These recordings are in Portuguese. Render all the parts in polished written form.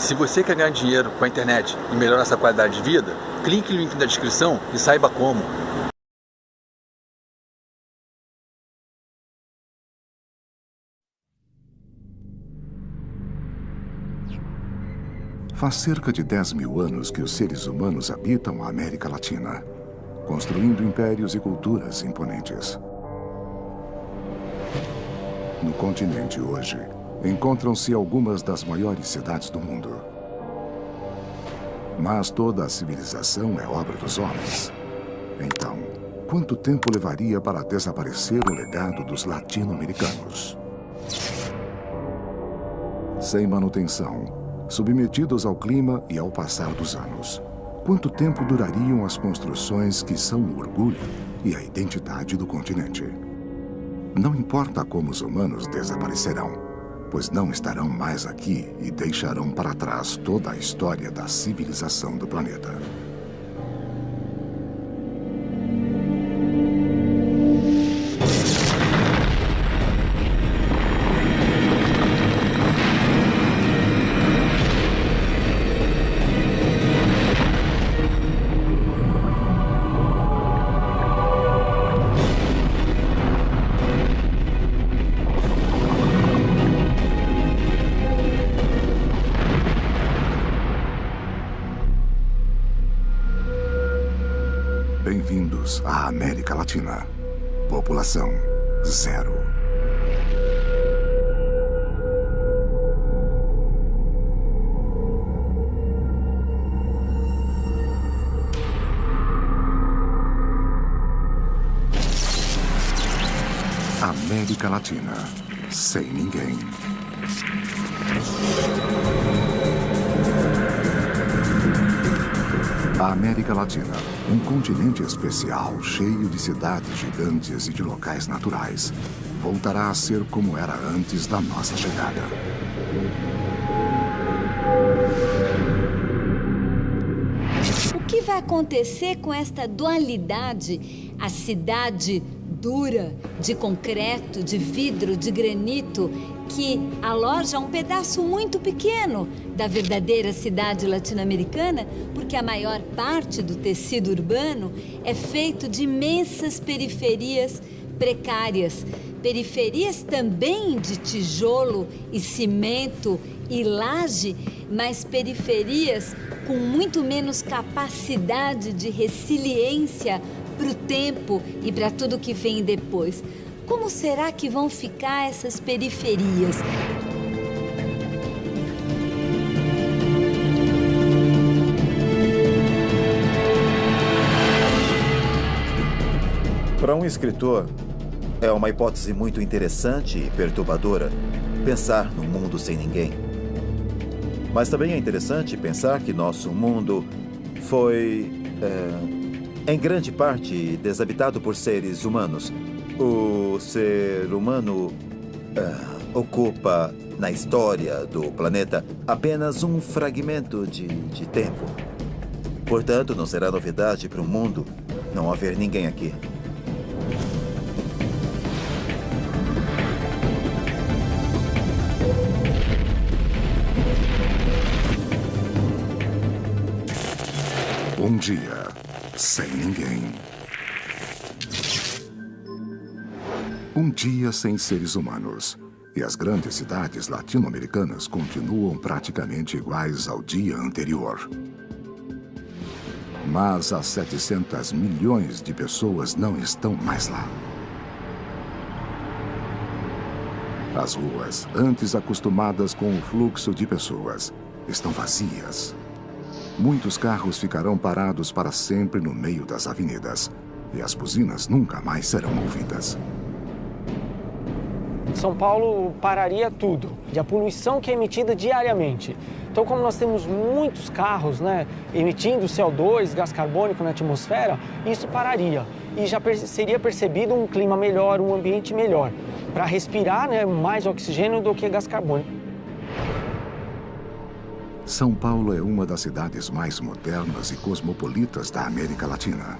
Se você quer ganhar dinheiro com a internet e melhorar sua qualidade de vida, clique no link da descrição e saiba como. Faz cerca de 10 mil anos que os seres humanos habitam a América Latina, construindo impérios e culturas imponentes. No continente hoje, encontram-se algumas das maiores cidades do mundo. Mas toda a civilização é obra dos homens. Então, quanto tempo levaria para desaparecer o legado dos latino-americanos? Sem manutenção, submetidos ao clima e ao passar dos anos, quanto tempo durariam as construções que são o orgulho e a identidade do continente? Não importa como os humanos desaparecerão, pois não estarão mais aqui e deixarão para trás toda a história da civilização do planeta. Bem-vindos à América Latina. População zero. América Latina, sem ninguém. A América Latina, um continente especial, cheio de cidades gigantes e de locais naturais, voltará a ser como era antes da nossa chegada. O que vai acontecer com esta dualidade? A cidade dura, de concreto, de vidro, de granito, que aloja um pedaço muito pequeno da verdadeira cidade latino-americana, porque a maior parte do tecido urbano é feito de imensas periferias precárias. Periferias também de tijolo e cimento e laje, mas periferias com muito menos capacidade de resiliência para o tempo e para tudo que vem depois. Como será que vão ficar essas periferias? Para um escritor, é uma hipótese muito interessante e perturbadora pensar num mundo sem ninguém. Mas também é interessante pensar que nosso mundo foi, em grande parte, desabitado por seres humanos. O ser humano ocupa, na história do planeta, apenas um fragmento de tempo. Portanto, não será novidade para o mundo não haver ninguém aqui. Um dia, sem ninguém. Um dia sem seres humanos. E as grandes cidades latino-americanas continuam praticamente iguais ao dia anterior. Mas as 700 milhões de pessoas não estão mais lá. As ruas, antes acostumadas com o fluxo de pessoas, estão vazias. Muitos carros ficarão parados para sempre no meio das avenidas. E as buzinas nunca mais serão ouvidas. São Paulo pararia tudo, e a poluição que é emitida diariamente. Então, como nós temos muitos carros, emitindo CO2, gás carbônico na atmosfera, isso pararia. E já seria percebido um clima melhor, um ambiente melhor, para respirar mais oxigênio do que gás carbônico. São Paulo é uma das cidades mais modernas e cosmopolitas da América Latina.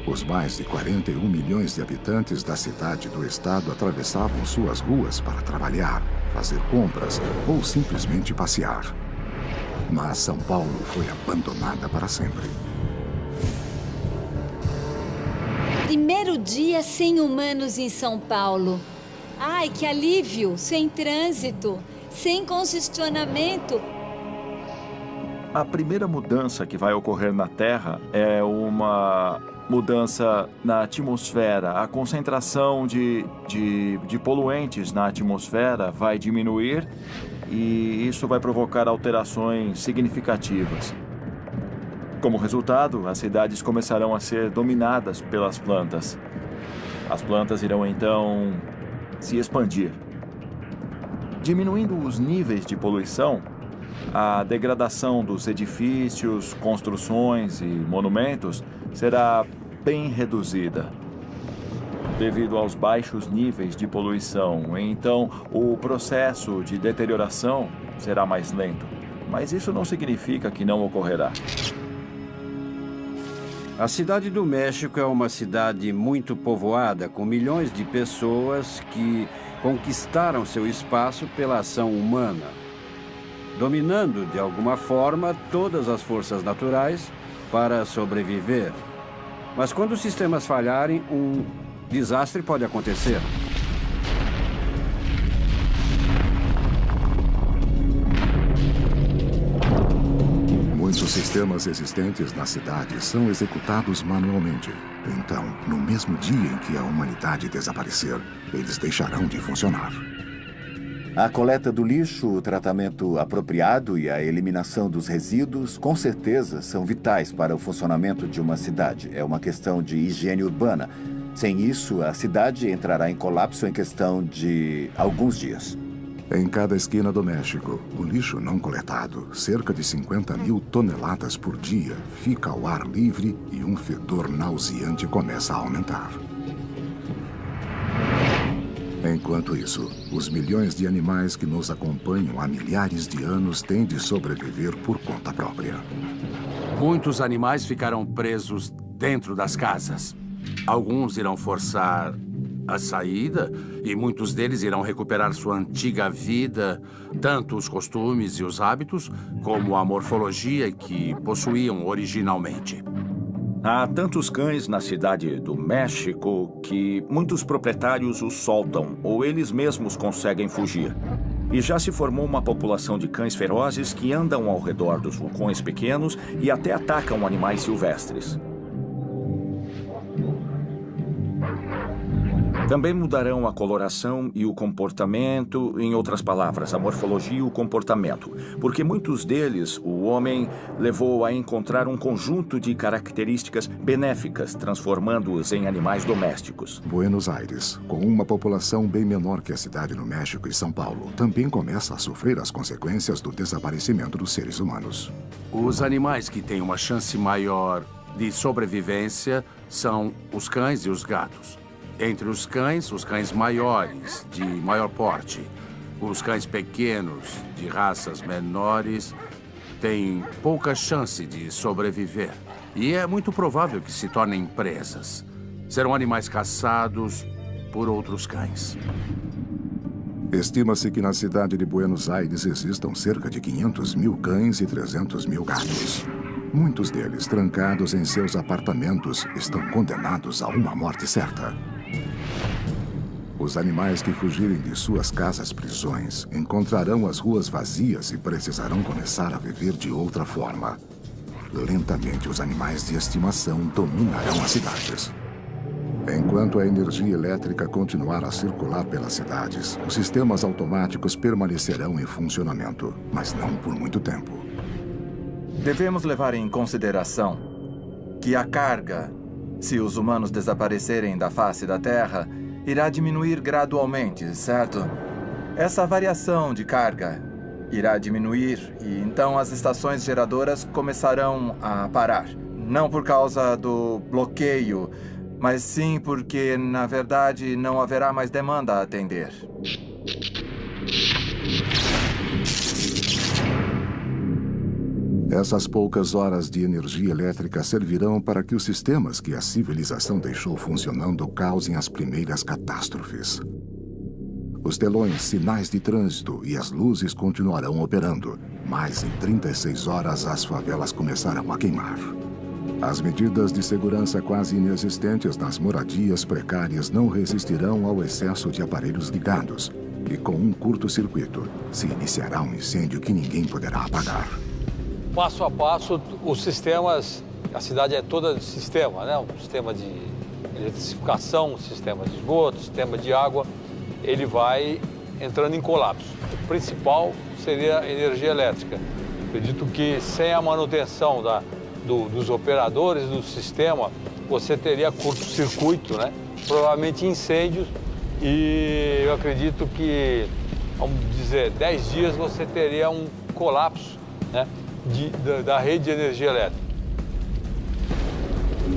Os mais de 41 milhões de habitantes da cidade e do estado atravessavam suas ruas para trabalhar, fazer compras ou simplesmente passear. Mas São Paulo foi abandonada para sempre. Primeiro dia sem humanos em São Paulo. Ai, que alívio! Sem trânsito, sem congestionamento. A primeira mudança que vai ocorrer na Terra é uma mudança na atmosfera. A concentração de poluentes na atmosfera vai diminuir e isso vai provocar alterações significativas. Como resultado, as cidades começarão a ser dominadas pelas plantas. As plantas irão então se expandir. Diminuindo os níveis de poluição, a degradação dos edifícios, construções e monumentos será bem reduzida. Devido aos baixos níveis de poluição, então o processo de deterioração será mais lento. Mas isso não significa que não ocorrerá. A cidade do México é uma cidade muito povoada, com milhões de pessoas que conquistaram seu espaço pela ação humana, dominando, de alguma forma, todas as forças naturais para sobreviver. Mas quando os sistemas falharem, um desastre pode acontecer. Muitos sistemas existentes na cidade são executados manualmente. Então, no mesmo dia em que a humanidade desaparecer, eles deixarão de funcionar. A coleta do lixo, o tratamento apropriado e a eliminação dos resíduos, com certeza, são vitais para o funcionamento de uma cidade. É uma questão de higiene urbana. Sem isso, a cidade entrará em colapso em questão de alguns dias. Em cada esquina do México, o lixo não coletado, cerca de 50.000 toneladas por dia, fica ao ar livre e um fedor nauseante começa a aumentar. Enquanto isso, os milhões de animais que nos acompanham há milhares de anos têm de sobreviver por conta própria. Muitos animais ficarão presos dentro das casas. Alguns irão forçar a saída e muitos deles irão recuperar sua antiga vida, tanto os costumes e os hábitos, como a morfologia que possuíam originalmente. Há tantos cães na cidade do México que muitos proprietários os soltam ou eles mesmos conseguem fugir. E já se formou uma população de cães ferozes que andam ao redor dos vulcões pequenos e até atacam animais silvestres. Também mudarão a coloração e o comportamento, em outras palavras, a morfologia e o comportamento, porque muitos deles o homem levou a encontrar um conjunto de características benéficas, transformando-os em animais domésticos. Buenos Aires, com uma população bem menor que a cidade do México e São Paulo, também começa a sofrer as consequências do desaparecimento dos seres humanos. Os animais que têm uma chance maior de sobrevivência são os cães e os gatos. Entre os cães maiores, de maior porte, os cães pequenos, de raças menores, têm pouca chance de sobreviver. E é muito provável que se tornem presas. Serão animais caçados por outros cães. Estima-se que na cidade de Buenos Aires existam cerca de 500.000 cães e 300.000 gatos. Muitos deles, trancados em seus apartamentos, estão condenados a uma morte certa. Os animais que fugirem de suas casas-prisões encontrarão as ruas vazias e precisarão começar a viver de outra forma. Lentamente, os animais de estimação dominarão as cidades. Enquanto a energia elétrica continuar a circular pelas cidades, os sistemas automáticos permanecerão em funcionamento, mas não por muito tempo. Devemos levar em consideração que a carga, se os humanos desaparecerem da face da Terra, irá diminuir gradualmente, certo? Essa variação de carga irá diminuir e então as estações geradoras começarão a parar. Não por causa do bloqueio, mas sim porque, na verdade, não haverá mais demanda a atender. Essas poucas horas de energia elétrica servirão para que os sistemas que a civilização deixou funcionando causem as primeiras catástrofes. Os telões, sinais de trânsito e as luzes continuarão operando, mas em 36 horas as favelas começaram a queimar. As medidas de segurança quase inexistentes nas moradias precárias não resistirão ao excesso de aparelhos ligados. E com um curto-circuito, se iniciará um incêndio que ninguém poderá apagar. Passo a passo, os sistemas, a cidade é toda de sistema, né? Um sistema de eletrificação, um sistema de esgoto, um sistema de água, ele vai entrando em colapso. O principal seria a energia elétrica. Acredito que sem a manutenção dos operadores do sistema, você teria curto-circuito, né? Provavelmente incêndios, e eu acredito que, vamos dizer, 10 dias você teria um colapso, né, da rede de energia elétrica.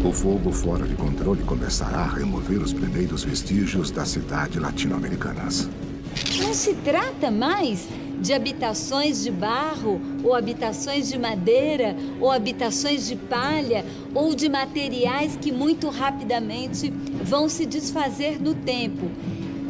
O fogo fora de controle começará a remover os primeiros vestígios das cidades latino-americanas. Não se trata mais de habitações de barro, ou habitações de madeira, ou habitações de palha, ou de materiais que muito rapidamente vão se desfazer no tempo.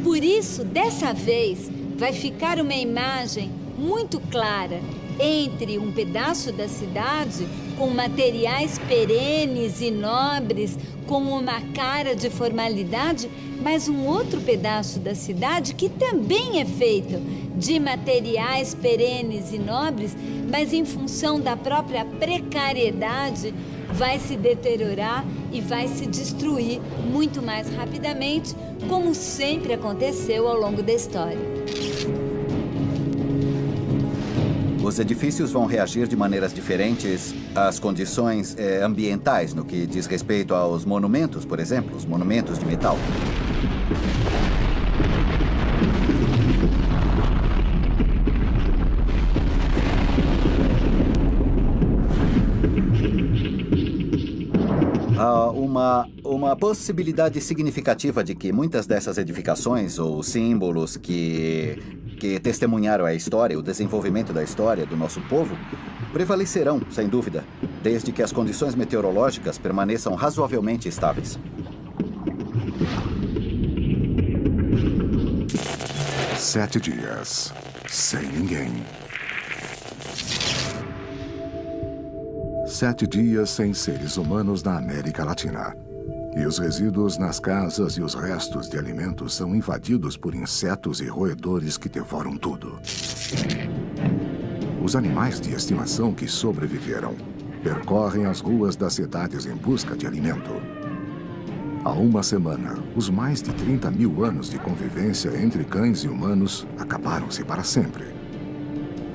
Por isso, dessa vez, vai ficar uma imagem muito clara entre um pedaço da cidade com materiais perenes e nobres, com uma cara de formalidade, mas um outro pedaço da cidade que também é feito de materiais perenes e nobres, mas em função da própria precariedade, vai se deteriorar e vai se destruir muito mais rapidamente, como sempre aconteceu ao longo da história. Os edifícios vão reagir de maneiras diferentes às condições ambientais, no que diz respeito aos monumentos, por exemplo, os monumentos de metal. Há uma possibilidade significativa de que muitas dessas edificações ou símbolos que testemunharam a história, o desenvolvimento da história do nosso povo, prevalecerão, sem dúvida, desde que as condições meteorológicas permaneçam razoavelmente estáveis. Sete dias, sem ninguém. 7 dias sem seres humanos na América Latina. E os resíduos nas casas e os restos de alimentos são invadidos por insetos e roedores que devoram tudo. Os animais de estimação que sobreviveram percorrem as ruas das cidades em busca de alimento. Há uma semana, os mais de 30 mil anos de convivência entre cães e humanos acabaram-se para sempre.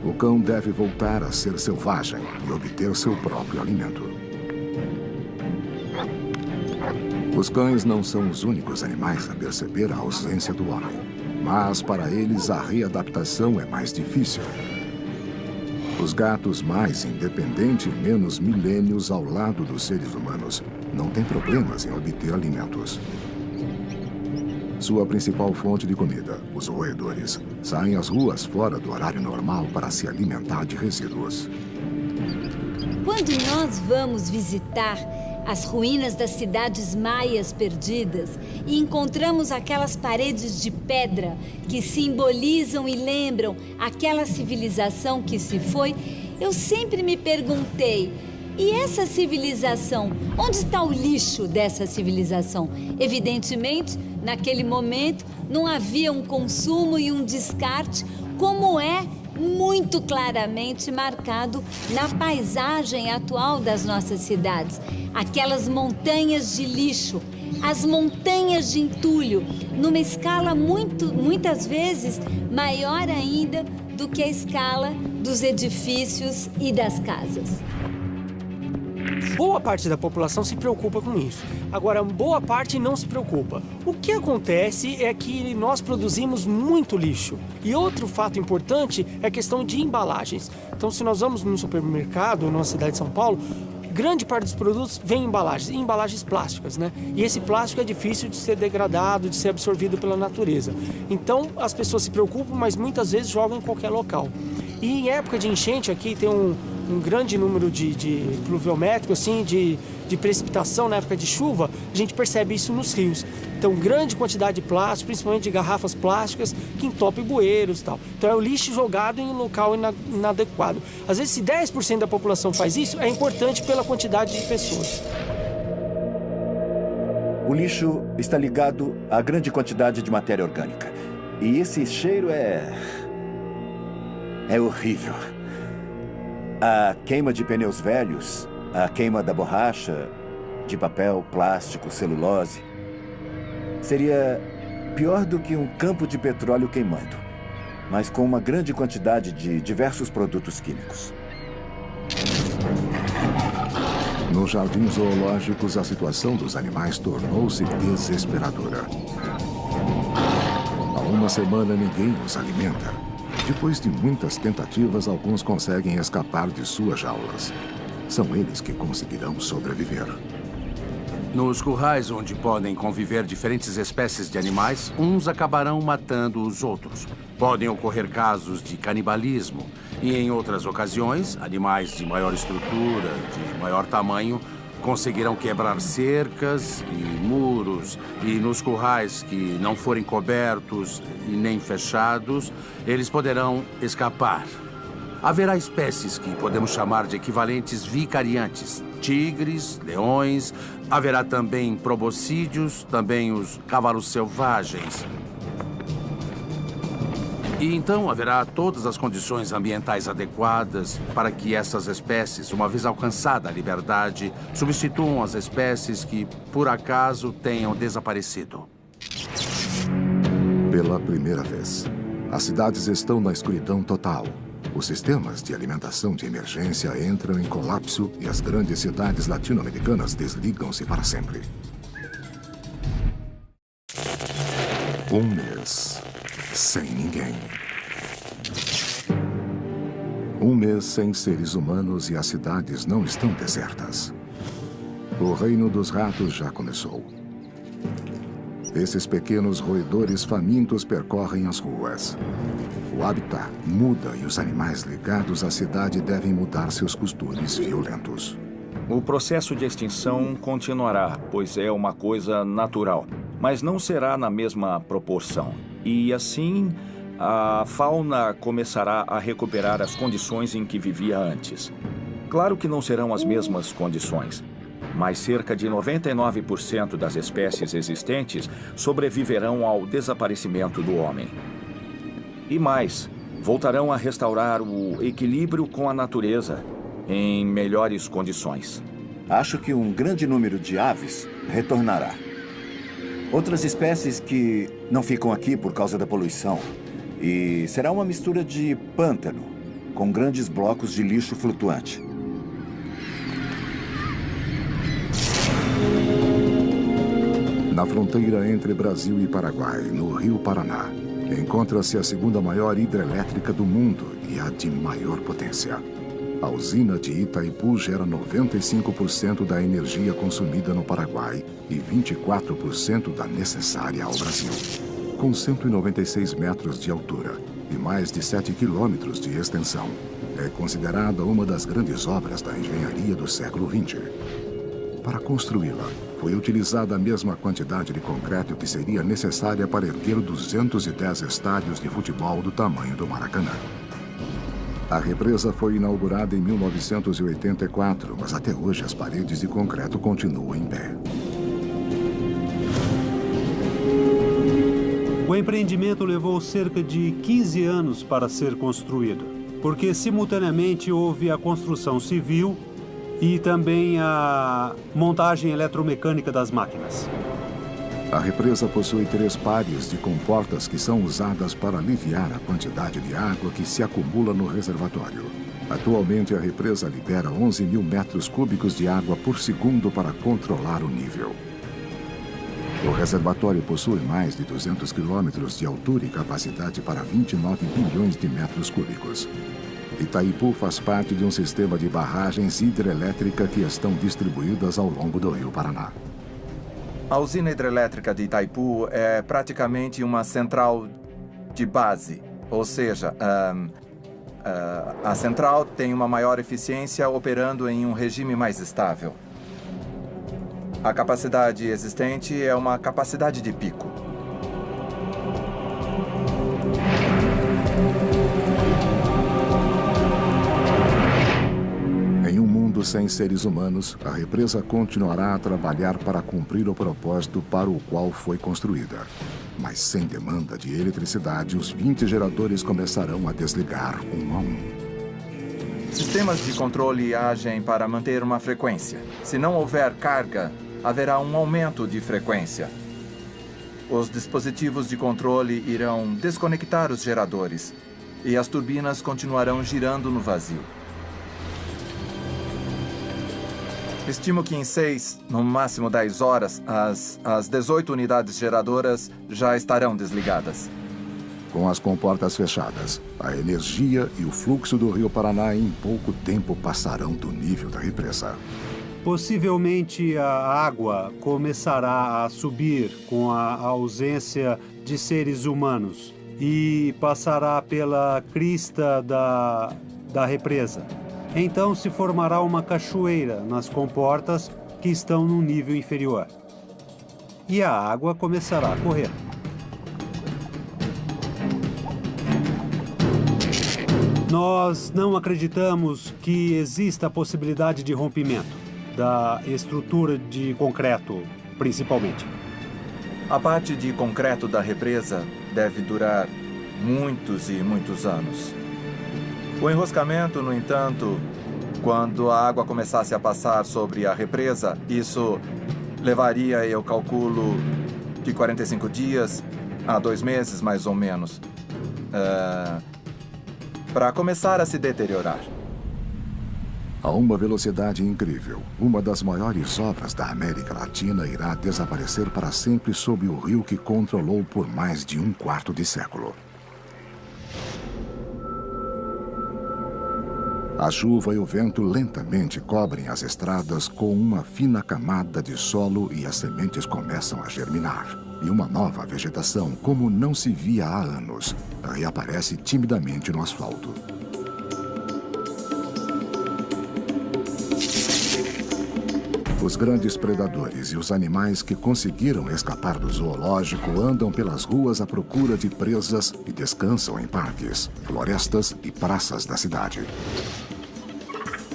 O cão deve voltar a ser selvagem e obter seu próprio alimento. Os cães não são os únicos animais a perceber a ausência do homem, mas para eles a readaptação é mais difícil. Os gatos mais independentes e menos milênios ao lado dos seres humanos não têm problemas em obter alimentos. Sua principal fonte de comida, os roedores, saem às ruas fora do horário normal para se alimentar de resíduos. Quando nós vamos visitar as ruínas das cidades maias perdidas e encontramos aquelas paredes de pedra que simbolizam e lembram aquela civilização que se foi, eu sempre me perguntei: e essa civilização? Onde está o lixo dessa civilização? Evidentemente, naquele momento, não havia um consumo e um descarte, como é muito claramente marcado na paisagem atual das nossas cidades. Aquelas montanhas de lixo, as montanhas de entulho, numa escala muitas vezes maior ainda do que a escala dos edifícios e das casas. Boa parte da população se preocupa com isso. Agora, boa parte não se preocupa. O que acontece é que nós produzimos muito lixo. E outro fato importante é a questão de embalagens. Então, se nós vamos num supermercado, na cidade de São Paulo, grande parte dos produtos vem em embalagens plásticas, né? E esse plástico é difícil de ser degradado, de ser absorvido pela natureza. Então, as pessoas se preocupam, mas muitas vezes jogam em qualquer local. E em época de enchente, aqui tem um um grande número de pluviométrico, assim, de precipitação na época de chuva, a gente percebe isso nos rios. Então, grande quantidade de plástico, principalmente de garrafas plásticas, que entope bueiros e tal. Então, é o lixo jogado em um local inadequado. Às vezes, se 10% da população faz isso, é importante pela quantidade de pessoas. O lixo está ligado à grande quantidade de matéria orgânica. E esse cheiro é horrível. A queima de pneus velhos, a queima da borracha, de papel, plástico, celulose, seria pior do que um campo de petróleo queimando, mas com uma grande quantidade de diversos produtos químicos. Nos jardins zoológicos, a situação dos animais tornou-se desesperadora. Há uma semana, ninguém os alimenta. Depois de muitas tentativas, alguns conseguem escapar de suas jaulas. São eles que conseguirão sobreviver. Nos currais onde podem conviver diferentes espécies de animais, uns acabarão matando os outros. Podem ocorrer casos de canibalismo e, em outras ocasiões, animais de maior estrutura, de maior tamanho, conseguirão quebrar cercas e muros, e nos currais que não forem cobertos e nem fechados, eles poderão escapar. Haverá espécies que podemos chamar de equivalentes vicariantes, tigres, leões, haverá também proboscídeos, também os cavalos selvagens. E então haverá todas as condições ambientais adequadas para que essas espécies, uma vez alcançada a liberdade, substituam as espécies que, por acaso, tenham desaparecido. Pela primeira vez, as cidades estão na escuridão total. Os sistemas de alimentação de emergência entram em colapso e as grandes cidades latino-americanas desligam-se para sempre. Um mês sem ninguém. Um mês sem seres humanos e as cidades não estão desertas. O reino dos ratos já começou. Esses pequenos roedores famintos percorrem as ruas. O habitat muda e os animais ligados à cidade devem mudar seus costumes violentos. O processo de extinção continuará, pois é uma coisa natural, mas não será na mesma proporção. E assim, a fauna começará a recuperar as condições em que vivia antes. Claro que não serão as mesmas condições, mas cerca de 99% das espécies existentes sobreviverão ao desaparecimento do homem. E mais, voltarão a restaurar o equilíbrio com a natureza em melhores condições. Acho que um grande número de aves retornará. Outras espécies que não ficam aqui por causa da poluição. E será uma mistura de pântano com grandes blocos de lixo flutuante. Na fronteira entre Brasil e Paraguai, no Rio Paraná, encontra-se a segunda maior hidrelétrica do mundo e a de maior potência. A usina de Itaipu gera 95% da energia consumida no Paraguai e 24% da necessária ao Brasil. Com 196 metros de altura e mais de 7 quilômetros de extensão, é considerada uma das grandes obras da engenharia do século XX. Para construí-la, foi utilizada a mesma quantidade de concreto que seria necessária para erguer 210 estádios de futebol do tamanho do Maracanã. A represa foi inaugurada em 1984, mas até hoje as paredes de concreto continuam em pé. O empreendimento levou cerca de 15 anos para ser construído, porque simultaneamente houve a construção civil e também a montagem eletromecânica das máquinas. A represa possui 3 pares de comportas que são usadas para aliviar a quantidade de água que se acumula no reservatório. Atualmente, a represa libera 11 mil metros cúbicos de água por segundo para controlar o nível. O reservatório possui mais de 200 quilômetros de altura e capacidade para 29 bilhões de metros cúbicos. Itaipu faz parte de um sistema de barragens hidrelétricas que estão distribuídas ao longo do Rio Paraná. A usina hidrelétrica de Itaipu é praticamente uma central de base, ou seja, A central tem uma maior eficiência operando em um regime mais estável. A capacidade existente é uma capacidade de pico. Em um mundo sem seres humanos, a represa continuará a trabalhar para cumprir o propósito para o qual foi construída. Mas sem demanda de eletricidade, os 20 geradores começarão a desligar um a um. Sistemas de controle agem para manter uma frequência. Se não houver carga, haverá um aumento de frequência. Os dispositivos de controle irão desconectar os geradores e as turbinas continuarão girando no vazio. Estimo que em 6, no máximo 10 horas, as 18 unidades geradoras já estarão desligadas. Com as comportas fechadas, a energia e o fluxo do Rio Paraná em pouco tempo passarão do nível da represa. Possivelmente a água começará a subir com a ausência de seres humanos e passará pela crista da represa. Então se formará uma cachoeira nas comportas que estão no nível inferior. E a água começará a correr. Nós não acreditamos que exista a possibilidade de rompimento da estrutura de concreto, principalmente. A parte de concreto da represa deve durar muitos e muitos anos. O enroscamento, no entanto, quando a água começasse a passar sobre a represa, isso levaria, eu calculo, de 45 dias a 2 meses, mais ou menos, para começar a se deteriorar. A uma velocidade incrível, uma das maiores obras da América Latina irá desaparecer para sempre sob o rio que controlou por mais de 1/4 de século. A chuva e o vento lentamente cobrem as estradas com uma fina camada de solo e as sementes começam a germinar. E uma nova vegetação, como não se via há anos, reaparece timidamente no asfalto. Os grandes predadores e os animais que conseguiram escapar do zoológico andam pelas ruas à procura de presas e descansam em parques, florestas e praças da cidade.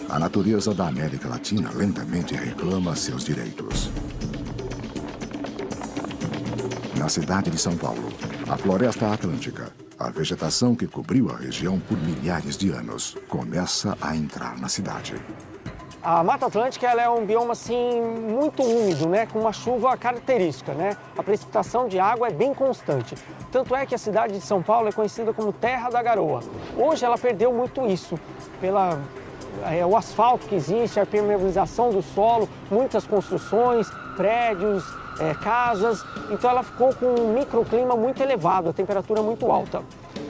A natureza da América Latina lentamente reclama seus direitos. Na cidade de São Paulo, a floresta atlântica, a vegetação que cobriu a região por milhares de anos, começa a entrar na cidade. A Mata Atlântica ela é um bioma assim, muito úmido, né, com uma chuva característica. Né? A precipitação de água é bem constante. Tanto é que a cidade de São Paulo é conhecida como Terra da Garoa. Hoje ela perdeu muito isso, o asfalto que existe, a permeabilização do solo, muitas construções, prédios, casas. Então ela ficou com um microclima muito elevado, a temperatura muito alta.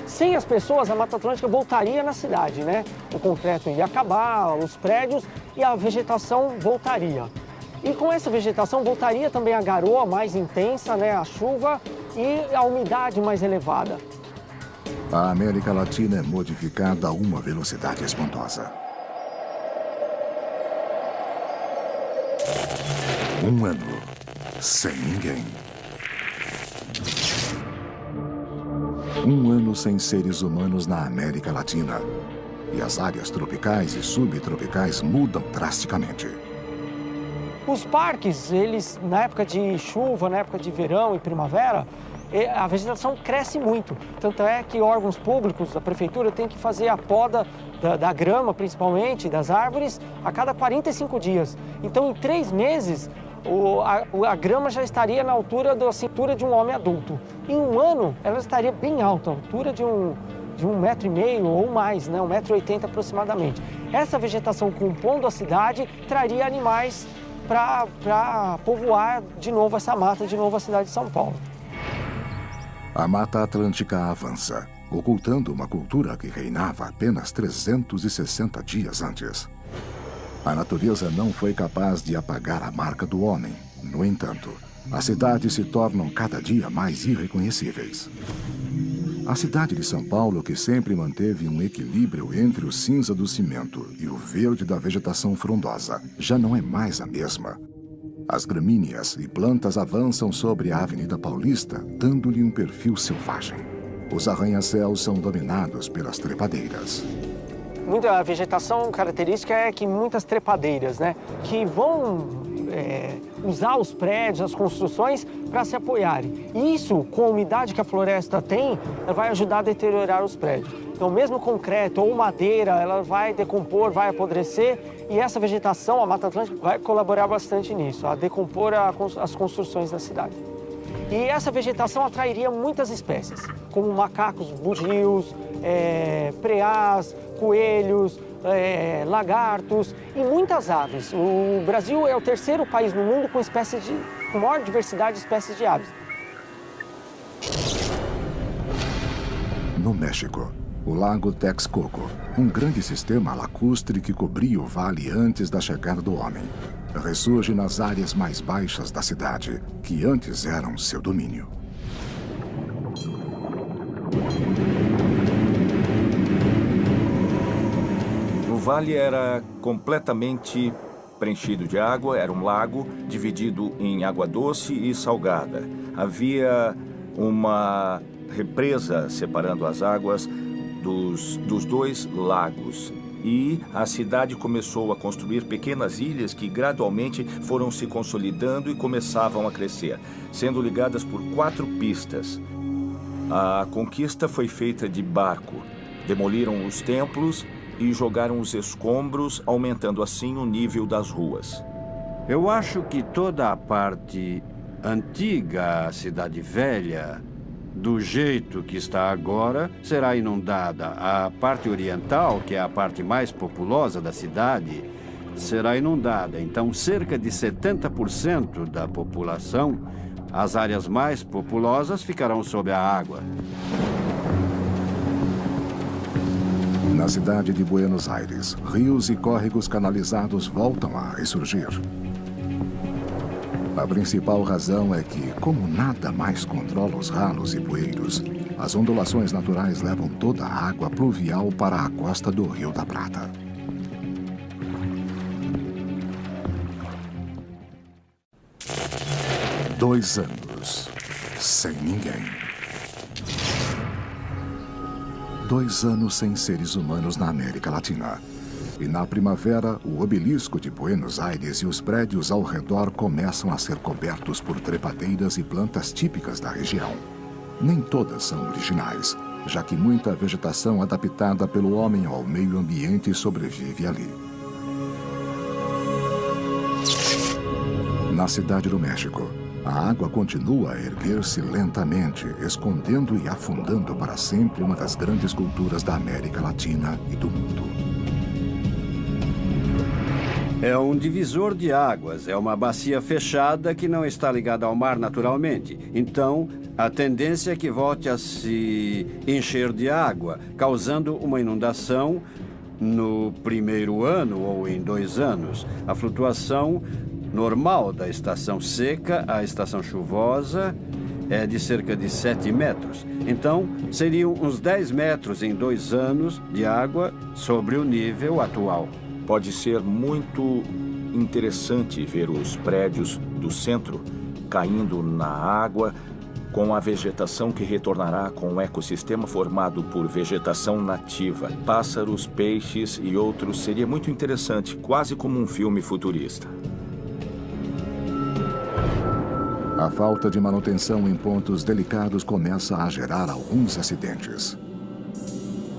Sem as pessoas, a Mata Atlântica voltaria na cidade, né? O concreto ia acabar, os prédios e a vegetação voltaria. E com essa vegetação voltaria também a garoa mais intensa, né? A chuva e a umidade mais elevada. A América Latina é modificada a uma velocidade espantosa. Um ano sem ninguém. Um ano sem seres humanos na América Latina. E as áreas tropicais e subtropicais mudam drasticamente. Os parques, eles, na época de chuva, na época de verão e primavera, a vegetação cresce muito. Tanto é que órgãos públicos, a prefeitura, tem que fazer a poda da grama, principalmente, das árvores, a cada 45 dias. Então, em 3 meses, a grama já estaria na altura da cintura de um homem adulto. Em 1 ano, ela estaria bem alta, a altura de 1,5 m ou mais, né? 1,80 m aproximadamente. Essa vegetação compondo a cidade traria animais para povoar de novo essa mata, de novo a cidade de São Paulo. A Mata Atlântica avança, ocultando uma cultura que reinava apenas 360 dias antes. A natureza não foi capaz de apagar a marca do homem. No entanto, as cidades se tornam cada dia mais irreconhecíveis. A cidade de São Paulo, que sempre manteve um equilíbrio entre o cinza do cimento e o verde da vegetação frondosa, já não é mais a mesma. As gramíneas e plantas avançam sobre a Avenida Paulista, dando-lhe um perfil selvagem. Os arranha-céus são dominados pelas trepadeiras. Muita vegetação característica é que muitas trepadeiras, né, que vão usar os prédios, as construções para se apoiarem. E isso, com a umidade que a floresta tem, vai ajudar a deteriorar os prédios. Então, mesmo concreto ou madeira, ela vai decompor, vai apodrecer, e essa vegetação, a Mata Atlântica, vai colaborar bastante nisso, a decompor as construções da cidade. E essa vegetação atrairia muitas espécies, como macacos, bugios, preás, coelhos, lagartos e muitas aves. O Brasil é o terceiro país no mundo com maior diversidade de espécies de aves. No México, o Lago Texcoco, um grande sistema lacustre que cobria o vale antes da chegada do homem, ressurge nas áreas mais baixas da cidade, que antes eram seu domínio. O vale era completamente preenchido de água, era um lago dividido em água doce e salgada. Havia uma represa separando as águas dos dois lagos. E a cidade começou a construir pequenas ilhas que gradualmente foram se consolidando e começavam a crescer, sendo ligadas por 4 pistas. A conquista foi feita de barco. Demoliram os templos e jogaram os escombros, aumentando assim o nível das ruas. Eu acho que toda a parte antiga, a Cidade Velha, do jeito que está agora, será inundada. A parte oriental, que é a parte mais populosa da cidade, será inundada. Então, cerca de 70% da população, as áreas mais populosas ficarão sob a água. Na cidade de Buenos Aires, rios e córregos canalizados voltam a ressurgir. A principal razão é que, como nada mais controla os ralos e bueiros, as ondulações naturais levam toda a água pluvial para a costa do Rio da Prata. Dois anos sem ninguém. 2 anos sem seres humanos na América Latina. E na primavera, o obelisco de Buenos Aires e os prédios ao redor começam a ser cobertos por trepadeiras e plantas típicas da região. Nem todas são originais, já que muita vegetação adaptada pelo homem ao meio ambiente sobrevive ali. Na cidade do México, a água continua a erguer-se lentamente, escondendo e afundando para sempre uma das grandes culturas da América Latina e do mundo. É um divisor de águas, é uma bacia fechada que não está ligada ao mar naturalmente. Então, a tendência é que volte a se encher de água, causando uma inundação no primeiro ano ou em 2 anos. A flutuação normal da estação seca à estação chuvosa é de cerca de 7 metros. Então, seriam uns 10 metros em 2 anos de água sobre o nível atual. Pode ser muito interessante ver os prédios do centro caindo na água com a vegetação que retornará com um ecossistema formado por vegetação nativa, pássaros, peixes e outros. Seria muito interessante, quase como um filme futurista. A falta de manutenção em pontos delicados começa a gerar alguns acidentes.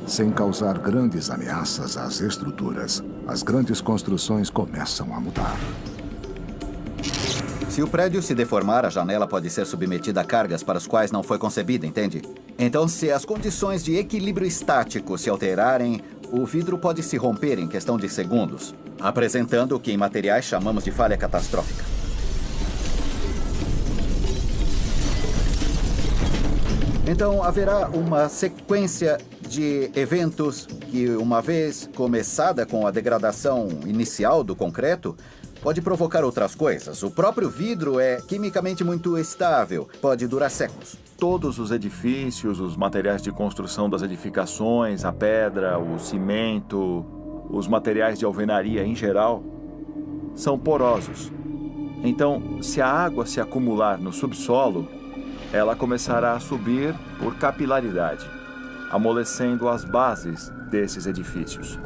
Sem causar grandes ameaças às estruturas, as grandes construções começam a mudar. Se o prédio se deformar, a janela pode ser submetida a cargas para as quais não foi concebida, entende? Então, se as condições de equilíbrio estático se alterarem, o vidro pode se romper em questão de segundos, apresentando o que em materiais chamamos de falha catastrófica. Então, haverá uma sequência de eventos que, uma vez começada com a degradação inicial do concreto, pode provocar outras coisas. O próprio vidro é quimicamente muito estável, pode durar séculos. Todos os edifícios, os materiais de construção das edificações, a pedra, o cimento, os materiais de alvenaria em geral, são porosos. Então, se a água se acumular no subsolo, ela começará a subir por capilaridade, amolecendo as bases desses edifícios.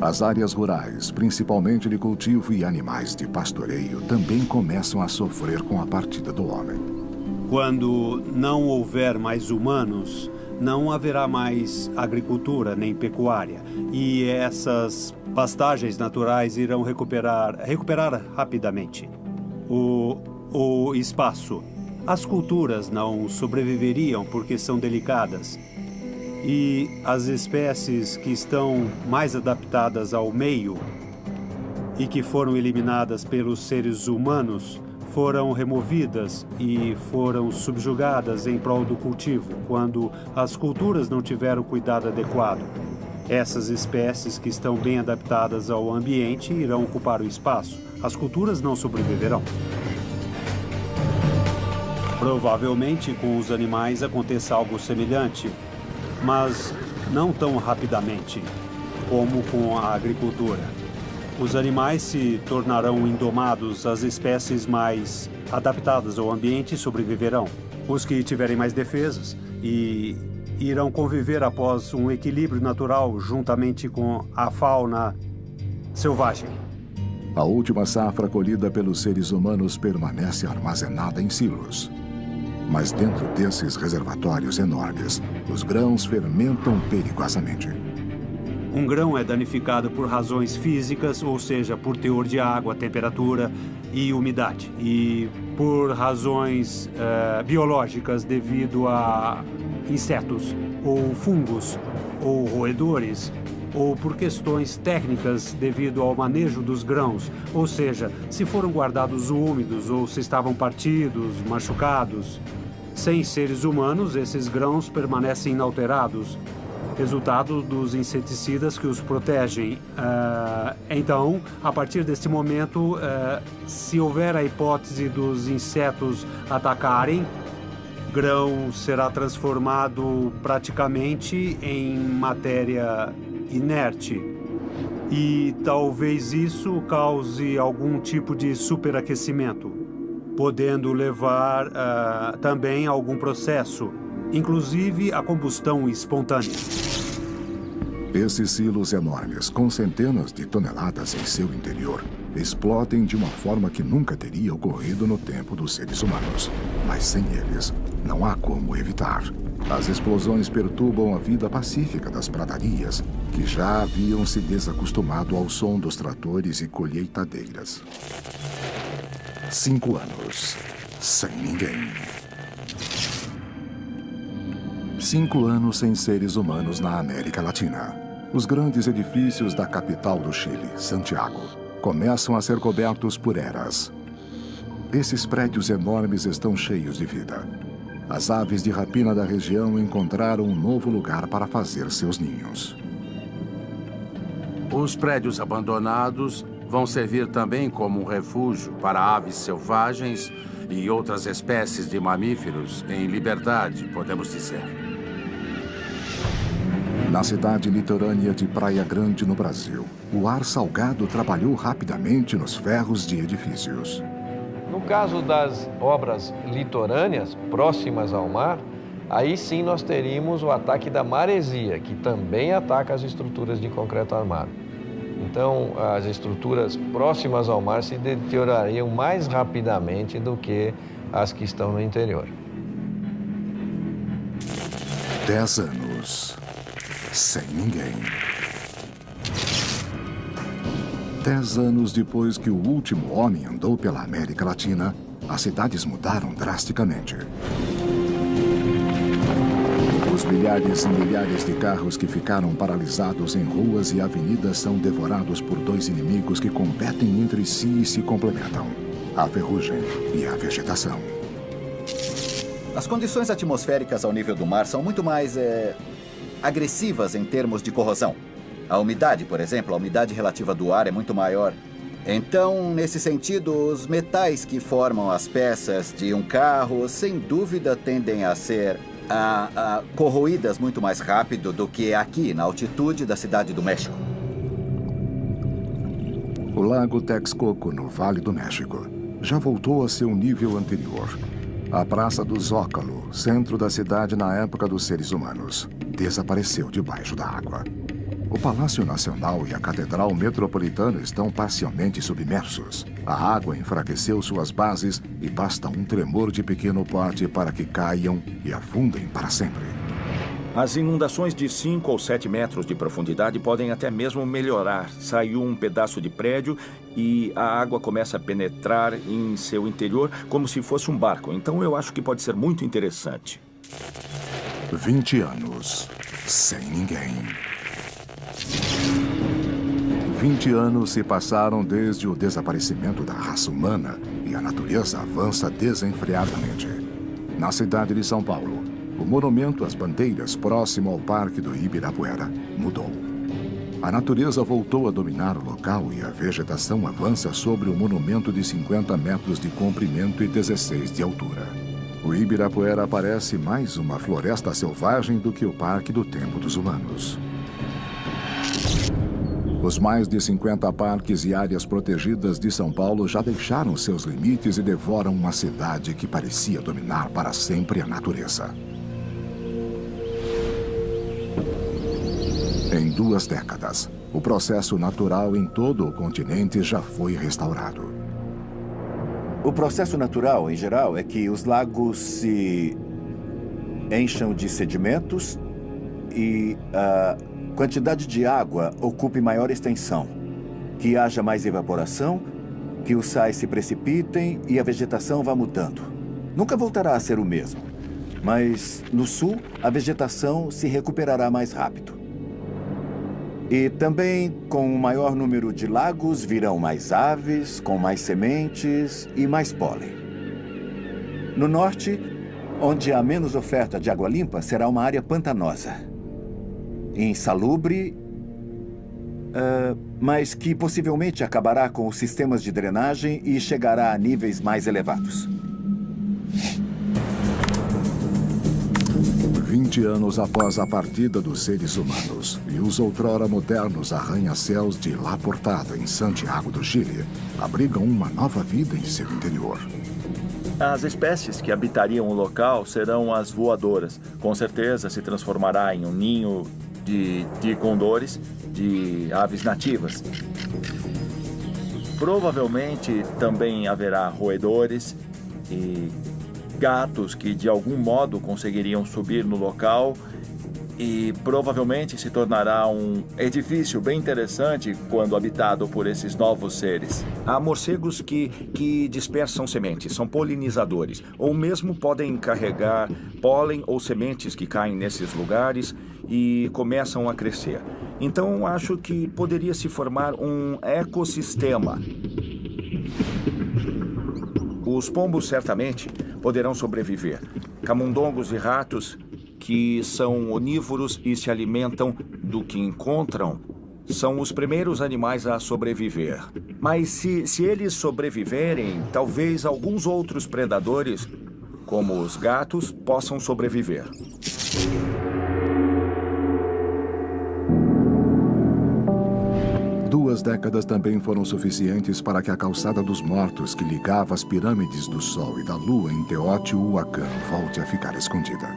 As áreas rurais, principalmente de cultivo e animais de pastoreio, também começam a sofrer com a partida do homem. Quando não houver mais humanos, não haverá mais agricultura nem pecuária. E essas pastagens naturais irão recuperar rapidamente o espaço. As culturas não sobreviveriam porque são delicadas. E as espécies que estão mais adaptadas ao meio e que foram eliminadas pelos seres humanos foram removidas e foram subjugadas em prol do cultivo, quando as culturas não tiveram cuidado adequado. Essas espécies que estão bem adaptadas ao ambiente irão ocupar o espaço. As culturas não sobreviverão. Provavelmente com os animais aconteça algo semelhante, mas não tão rapidamente como com a agricultura. Os animais se tornarão indomados, as espécies mais adaptadas ao ambiente sobreviverão. Os que tiverem mais defesas e irão conviver após um equilíbrio natural juntamente com a fauna selvagem. A última safra colhida pelos seres humanos permanece armazenada em silos. Mas dentro desses reservatórios enormes, os grãos fermentam perigosamente. Um grão é danificado por razões físicas, ou seja, por teor de água, temperatura e umidade. E por razões biológicas, devido a insetos, ou fungos, ou roedores, ou por questões técnicas devido ao manejo dos grãos, ou seja, se foram guardados úmidos ou se estavam partidos, machucados. Sem seres humanos, esses grãos permanecem inalterados, resultado dos inseticidas que os protegem. Então, a partir desse momento, se houver a hipótese dos insetos atacarem, grão será transformado praticamente em matéria inerte. E talvez isso cause algum tipo de superaquecimento, podendo levar também a algum processo, inclusive a combustão espontânea. Esses silos enormes, com centenas de toneladas em seu interior, explodem de uma forma que nunca teria ocorrido no tempo dos seres humanos. Mas sem eles, não há como evitar. As explosões perturbam a vida pacífica das pradarias, que já haviam se desacostumado ao som dos tratores e colheitadeiras. 5 anos, sem ninguém. 5 anos sem seres humanos na América Latina. Os grandes edifícios da capital do Chile, Santiago, começam a ser cobertos por eras. Esses prédios enormes estão cheios de vida. As aves de rapina da região encontraram um novo lugar para fazer seus ninhos. Os prédios abandonados vão servir também como um refúgio para aves selvagens e outras espécies de mamíferos em liberdade, podemos dizer. Na cidade litorânea de Praia Grande, no Brasil, o ar salgado trabalhou rapidamente nos ferros de edifícios. No caso das obras litorâneas, próximas ao mar, aí sim nós teríamos o ataque da maresia, que também ataca as estruturas de concreto armado. Então, as estruturas próximas ao mar se deteriorariam mais rapidamente do que as que estão no interior. 10 anos sem ninguém. 10 anos depois que o último homem andou pela América Latina, as cidades mudaram drasticamente. Os milhares e milhares de carros que ficaram paralisados em ruas e avenidas são devorados por 2 inimigos que competem entre si e se complementam: a ferrugem e a vegetação. As condições atmosféricas ao nível do mar são muito mais agressivas em termos de corrosão. A umidade, por exemplo, a umidade relativa do ar é muito maior. Então, nesse sentido, os metais que formam as peças de um carro, sem dúvida, tendem a ser corroídas muito mais rápido do que aqui, na altitude da Cidade do México. O lago Texcoco, no Vale do México, já voltou a seu nível anterior. A Praça do Zócalo, centro da cidade na época dos seres humanos, desapareceu debaixo da água. O Palácio Nacional e a Catedral Metropolitana estão parcialmente submersos. A água enfraqueceu suas bases e basta um tremor de pequeno porte para que caiam e afundem para sempre. As inundações de 5 ou 7 metros de profundidade podem até mesmo melhorar. Saiu um pedaço de prédio e a água começa a penetrar em seu interior como se fosse um barco. Então eu acho que pode ser muito interessante. 20 anos sem ninguém. 20 anos se passaram desde o desaparecimento da raça humana e a natureza avança desenfreadamente. Na cidade de São Paulo, o monumento às bandeiras próximo ao Parque do Ibirapuera mudou. A natureza voltou a dominar o local e a vegetação avança sobre o monumento de 50 metros de comprimento e 16 de altura. O Ibirapuera parece mais uma floresta selvagem do que o Parque do Tempo dos Humanos. Os mais de 50 parques e áreas protegidas de São Paulo já deixaram seus limites e devoram uma cidade que parecia dominar para sempre a natureza. Em 2 décadas, o processo natural em todo o continente já foi restaurado. O processo natural, em geral, é que os lagos se encham de sedimentos e a quantidade de água ocupe maior extensão, que haja mais evaporação, que os sais se precipitem e a vegetação vá mudando. Nunca voltará a ser o mesmo, mas no sul a vegetação se recuperará mais rápido. E também, com um maior número de lagos, virão mais aves, com mais sementes e mais pólen. No norte, onde há menos oferta de água limpa, será uma área pantanosa, insalubre, mas que possivelmente acabará com os sistemas de drenagem e chegará a níveis mais elevados. 20 anos após a partida dos seres humanos e os outrora modernos arranha-céus de La Portada, em Santiago do Chile, abrigam uma nova vida em seu interior. As espécies que habitariam o local serão as voadoras. Com certeza se transformará em um ninho de condores, de aves nativas. Provavelmente também haverá roedores e gatos que de algum modo conseguiriam subir no local e provavelmente se tornará um edifício bem interessante quando habitado por esses novos seres. Há morcegos que dispersam sementes, são polinizadores, ou mesmo podem carregar pólen ou sementes que caem nesses lugares e começam a crescer. Então, acho que poderia se formar um ecossistema. Os pombos certamente poderão sobreviver. Camundongos e ratos, que são onívoros e se alimentam do que encontram, são os primeiros animais a sobreviver. Mas se eles sobreviverem, talvez alguns outros predadores, como os gatos, possam sobreviver. Duas décadas também foram suficientes para que a Calçada dos Mortos, que ligava as pirâmides do Sol e da Lua em Teotihuacan, volte a ficar escondida.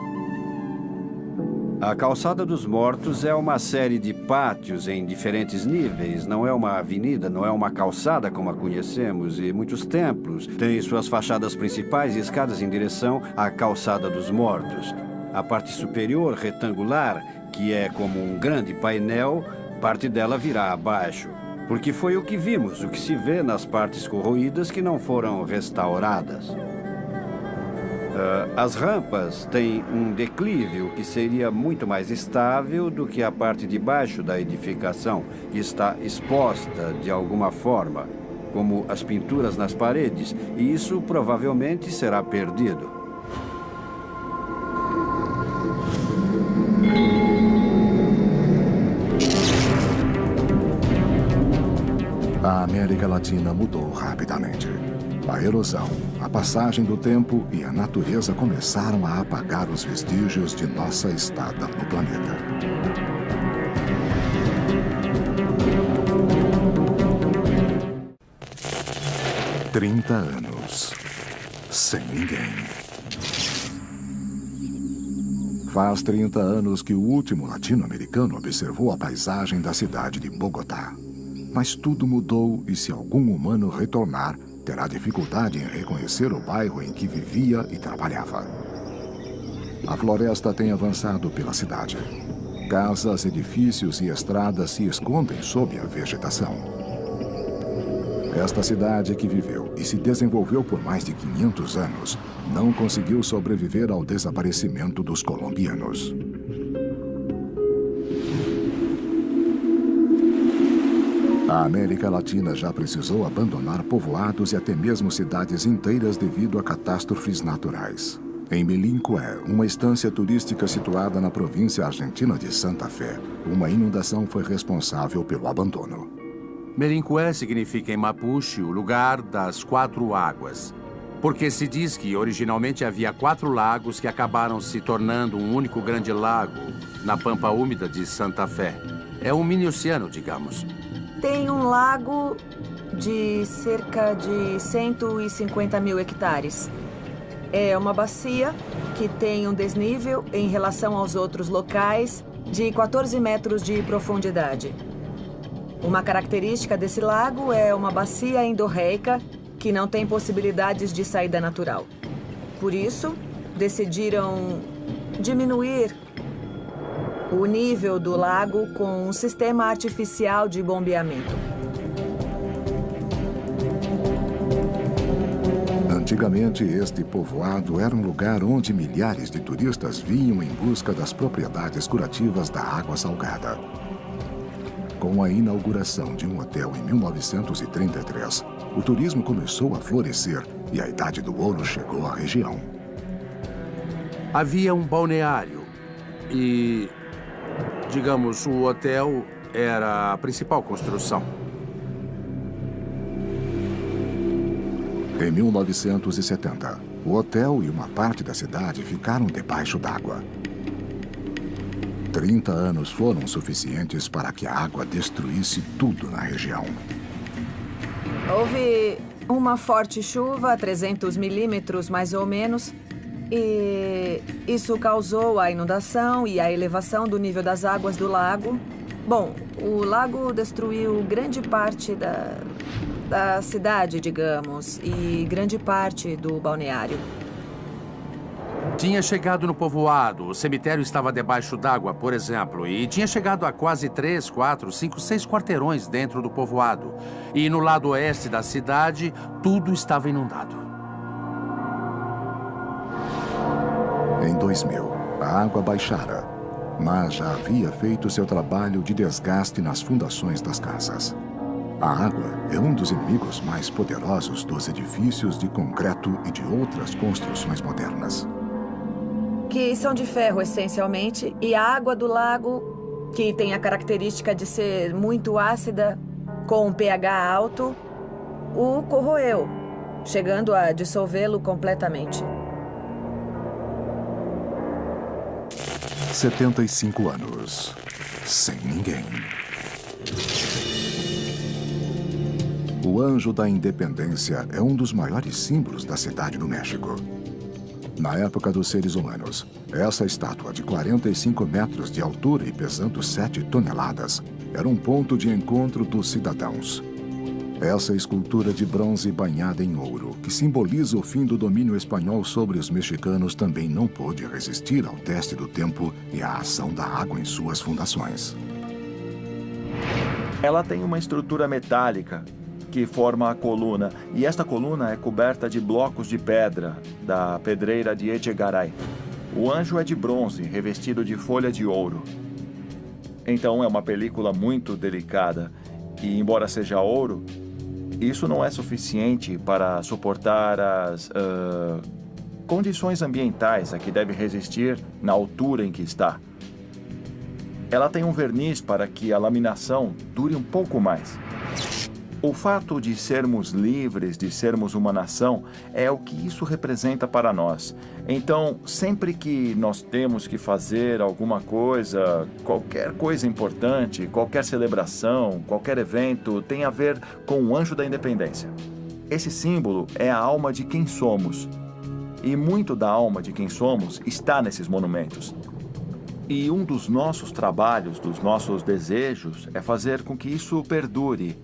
A Calçada dos Mortos é uma série de pátios em diferentes níveis. Não é uma avenida, não é uma calçada como a conhecemos. E muitos templos têm suas fachadas principais e escadas em direção à Calçada dos Mortos. A parte superior, retangular, que é como um grande painel, parte dela virá abaixo. Porque foi o que vimos, o que se vê nas partes corroídas que não foram restauradas. As rampas têm um declive, o que seria muito mais estável do que a parte de baixo da edificação, que está exposta de alguma forma, como as pinturas nas paredes, e isso provavelmente será perdido. A América Latina mudou rapidamente. A erosão, a passagem do tempo e a natureza começaram a apagar os vestígios de nossa estada no planeta. – 30 anos. Sem ninguém. Faz 30 anos que o último latino-americano observou a paisagem da cidade de Bogotá. Mas tudo mudou e se algum humano retornar, terá dificuldade em reconhecer o bairro em que vivia e trabalhava. A floresta tem avançado pela cidade. Casas, edifícios e estradas se escondem sob a vegetação. Esta cidade que viveu e se desenvolveu por mais de 500 anos não conseguiu sobreviver ao desaparecimento dos colombianos. A América Latina já precisou abandonar povoados e até mesmo cidades inteiras devido a catástrofes naturais. Em Melincué, uma estância turística situada na província argentina de Santa Fé, uma inundação foi responsável pelo abandono. Melincué significa em Mapuche o lugar das 4 águas, porque se diz que originalmente havia 4 lagos que acabaram se tornando um único grande lago na pampa úmida de Santa Fé. É um mini-oceano, digamos. Tem um lago de cerca de 150 mil hectares. É uma bacia que tem um desnível em relação aos outros locais de 14 metros de profundidade. Uma característica desse lago é uma bacia endorreica que não tem possibilidades de saída natural. Por isso, decidiram diminuir o nível do lago com um sistema artificial de bombeamento. Antigamente, este povoado era um lugar onde milhares de turistas vinham em busca das propriedades curativas da água salgada. Com a inauguração de um hotel em 1933, o turismo começou a florescer e a Idade do Ouro chegou à região. Havia um balneário e, digamos, o hotel era a principal construção. Em 1970, o hotel e uma parte da cidade ficaram debaixo d'água. 30 anos foram suficientes para que a água destruísse tudo na região. Houve uma forte chuva, 300 milímetros mais ou menos, e isso causou a inundação e a elevação do nível das águas do lago. Bom, o lago destruiu grande parte da cidade, digamos, e grande parte do balneário. Tinha chegado no povoado, o cemitério estava debaixo d'água, por exemplo, e tinha chegado a quase 3, 4, 5, 6 quarteirões dentro do povoado. E no lado oeste da cidade, tudo estava inundado. Em 2000, a água baixara, mas já havia feito seu trabalho de desgaste nas fundações das casas. A água é um dos inimigos mais poderosos dos edifícios de concreto e de outras construções modernas. Que são de ferro, essencialmente, e a água do lago, que tem a característica de ser muito ácida, com um pH alto, o corroeu, chegando a dissolvê-lo completamente. 75 anos, sem ninguém. O Anjo da Independência é um dos maiores símbolos da cidade do México. Na época dos seres humanos, essa estátua de 45 metros de altura e pesando 7 toneladas era um ponto de encontro dos cidadãos. Essa escultura de bronze banhada em ouro, que simboliza o fim do domínio espanhol sobre os mexicanos, também não pôde resistir ao teste do tempo e à ação da água em suas fundações. Ela tem uma estrutura metálica que forma a coluna, e esta coluna é coberta de blocos de pedra da pedreira de Echegaray. O anjo é de bronze, revestido de folha de ouro. Então é uma película muito delicada, e embora seja ouro, isso não é suficiente para suportar as condições ambientais a que deve resistir na altura em que está. Ela tem um verniz para que a laminação dure um pouco mais. O fato de sermos livres, de sermos uma nação, é o que isso representa para nós. Então, sempre que nós temos que fazer alguma coisa, qualquer coisa importante, qualquer celebração, qualquer evento, tem a ver com o Anjo da Independência. Esse símbolo é a alma de quem somos. E muito da alma de quem somos está nesses monumentos. E um dos nossos trabalhos, dos nossos desejos, é fazer com que isso perdure.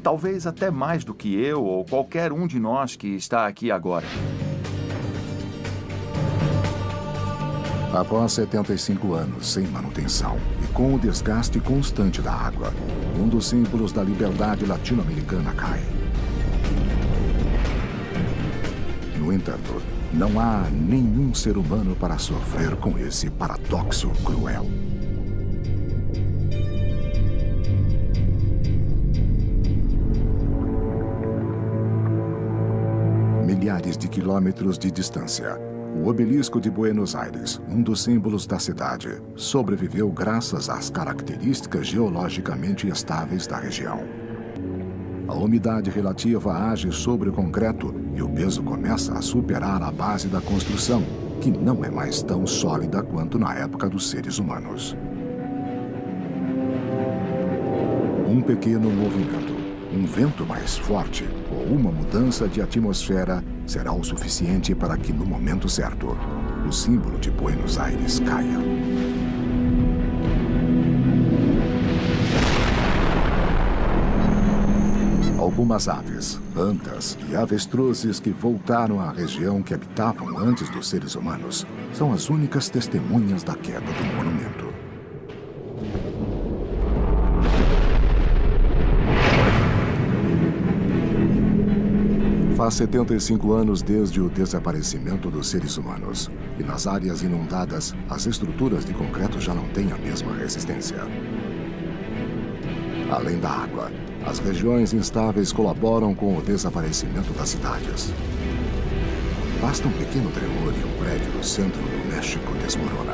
Talvez até mais do que eu ou qualquer um de nós que está aqui agora. Após 75 anos sem manutenção e com o desgaste constante da água, um dos símbolos da liberdade latino-americana cai. No entanto, não há nenhum ser humano para sofrer com esse paradoxo cruel. Milhares de quilômetros de distância, o obelisco de Buenos Aires, um dos símbolos da cidade, sobreviveu graças às características geologicamente estáveis da região. A umidade relativa age sobre o concreto e o peso começa a superar a base da construção, que não é mais tão sólida quanto na época dos seres humanos. Um pequeno movimento, um vento mais forte ou uma mudança de atmosfera será o suficiente para que, no momento certo, o símbolo de Buenos Aires caia. Algumas aves, antas e avestruzes que voltaram à região que habitavam antes dos seres humanos são as únicas testemunhas da queda do monumento. Faz 75 anos desde o desaparecimento dos seres humanos, e nas áreas inundadas, as estruturas de concreto já não têm a mesma resistência. Além da água, as regiões instáveis colaboram com o desaparecimento das cidades. Basta um pequeno tremor e um prédio no centro do México desmorona.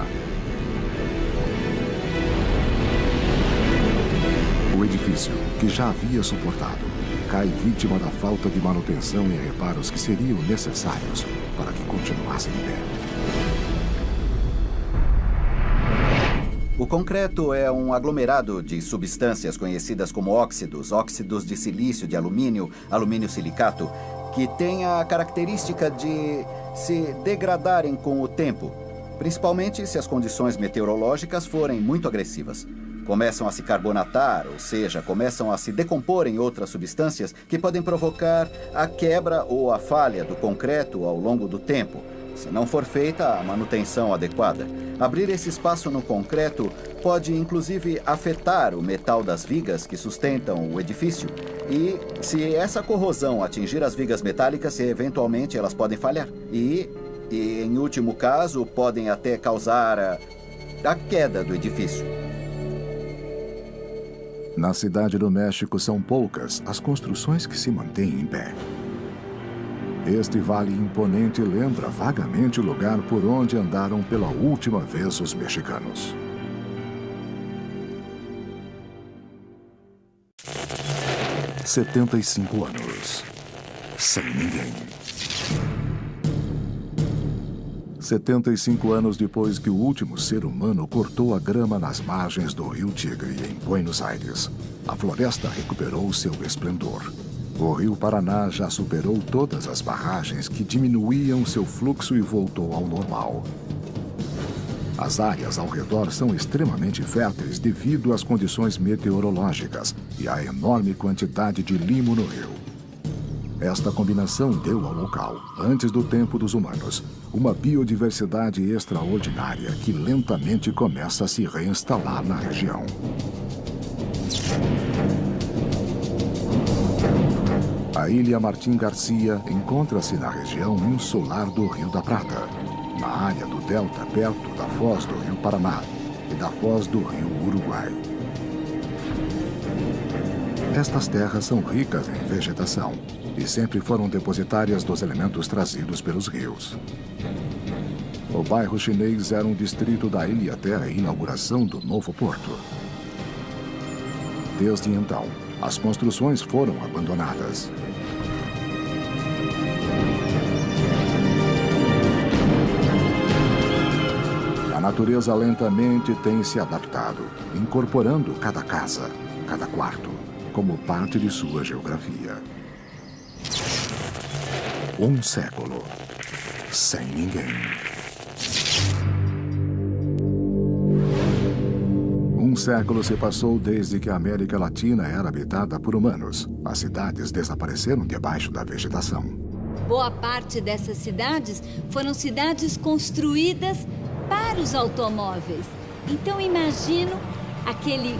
O edifício, que já havia suportado, cai vítima da falta de manutenção e reparos que seriam necessários para que continuasse em pé. O concreto é um aglomerado de substâncias conhecidas como óxidos, óxidos de silício, de alumínio, alumínio silicato, que têm a característica de se degradarem com o tempo, principalmente se as condições meteorológicas forem muito agressivas. Começam a se carbonatar, ou seja, começam a se decompor em outras substâncias que podem provocar a quebra ou a falha do concreto ao longo do tempo, se não for feita a manutenção adequada. Abrir esse espaço no concreto pode, inclusive, afetar o metal das vigas que sustentam o edifício. E, se essa corrosão atingir as vigas metálicas, eventualmente elas podem falhar. E em último caso, podem até causar a queda do edifício. Na cidade do México são poucas as construções que se mantêm em pé. Este vale imponente lembra vagamente o lugar por onde andaram pela última vez os mexicanos. – 75 anos. Sem ninguém. 75 anos depois que o último ser humano cortou a grama nas margens do Rio Tigre, em Buenos Aires, a floresta recuperou seu esplendor. O Rio Paraná já superou todas as barragens que diminuíam seu fluxo e voltou ao normal. As áreas ao redor são extremamente férteis devido às condições meteorológicas e à enorme quantidade de limo no rio. Esta combinação deu ao local, antes do tempo dos humanos, uma biodiversidade extraordinária que lentamente começa a se reinstalar na região. A ilha Martim Garcia encontra-se na região insular do Rio da Prata, na área do delta perto da foz do Rio Paraná e da foz do Rio Uruguai. Estas terras são ricas em vegetação e sempre foram depositárias dos elementos trazidos pelos rios. O bairro chinês era um distrito da ilha até a inauguração do novo porto. Desde então, As construções foram abandonadas. A natureza lentamente tem se adaptado, incorporando cada casa, cada quarto, como parte de sua geografia. Um século sem ninguém. Um século se passou desde que a América Latina era habitada por humanos. As cidades desapareceram debaixo da vegetação. Boa parte dessas cidades foram cidades construídas para os automóveis. Então imagino aquele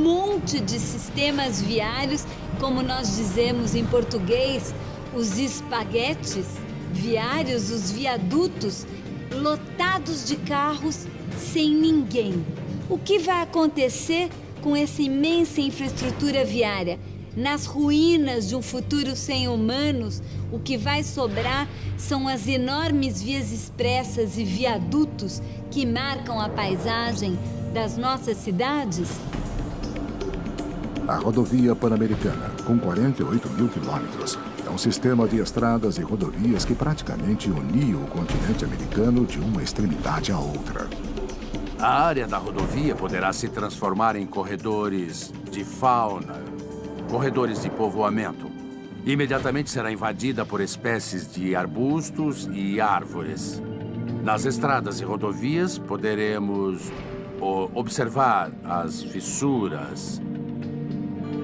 monte de sistemas viários, como nós dizemos em português, os espaguetes viários, os viadutos, lotados de carros sem ninguém. O que vai acontecer com essa imensa infraestrutura viária? Nas ruínas de um futuro sem humanos, o que vai sobrar são as enormes vias expressas e viadutos que marcam a paisagem das nossas cidades? A rodovia Pan-Americana, com 48 mil quilômetros, é um sistema de estradas e rodovias que praticamente unia o continente americano de uma extremidade à outra. A área da rodovia poderá se transformar em corredores de fauna, corredores de povoamento. Imediatamente será invadida por espécies de arbustos e árvores. Nas estradas e rodovias poderemos observar as fissuras,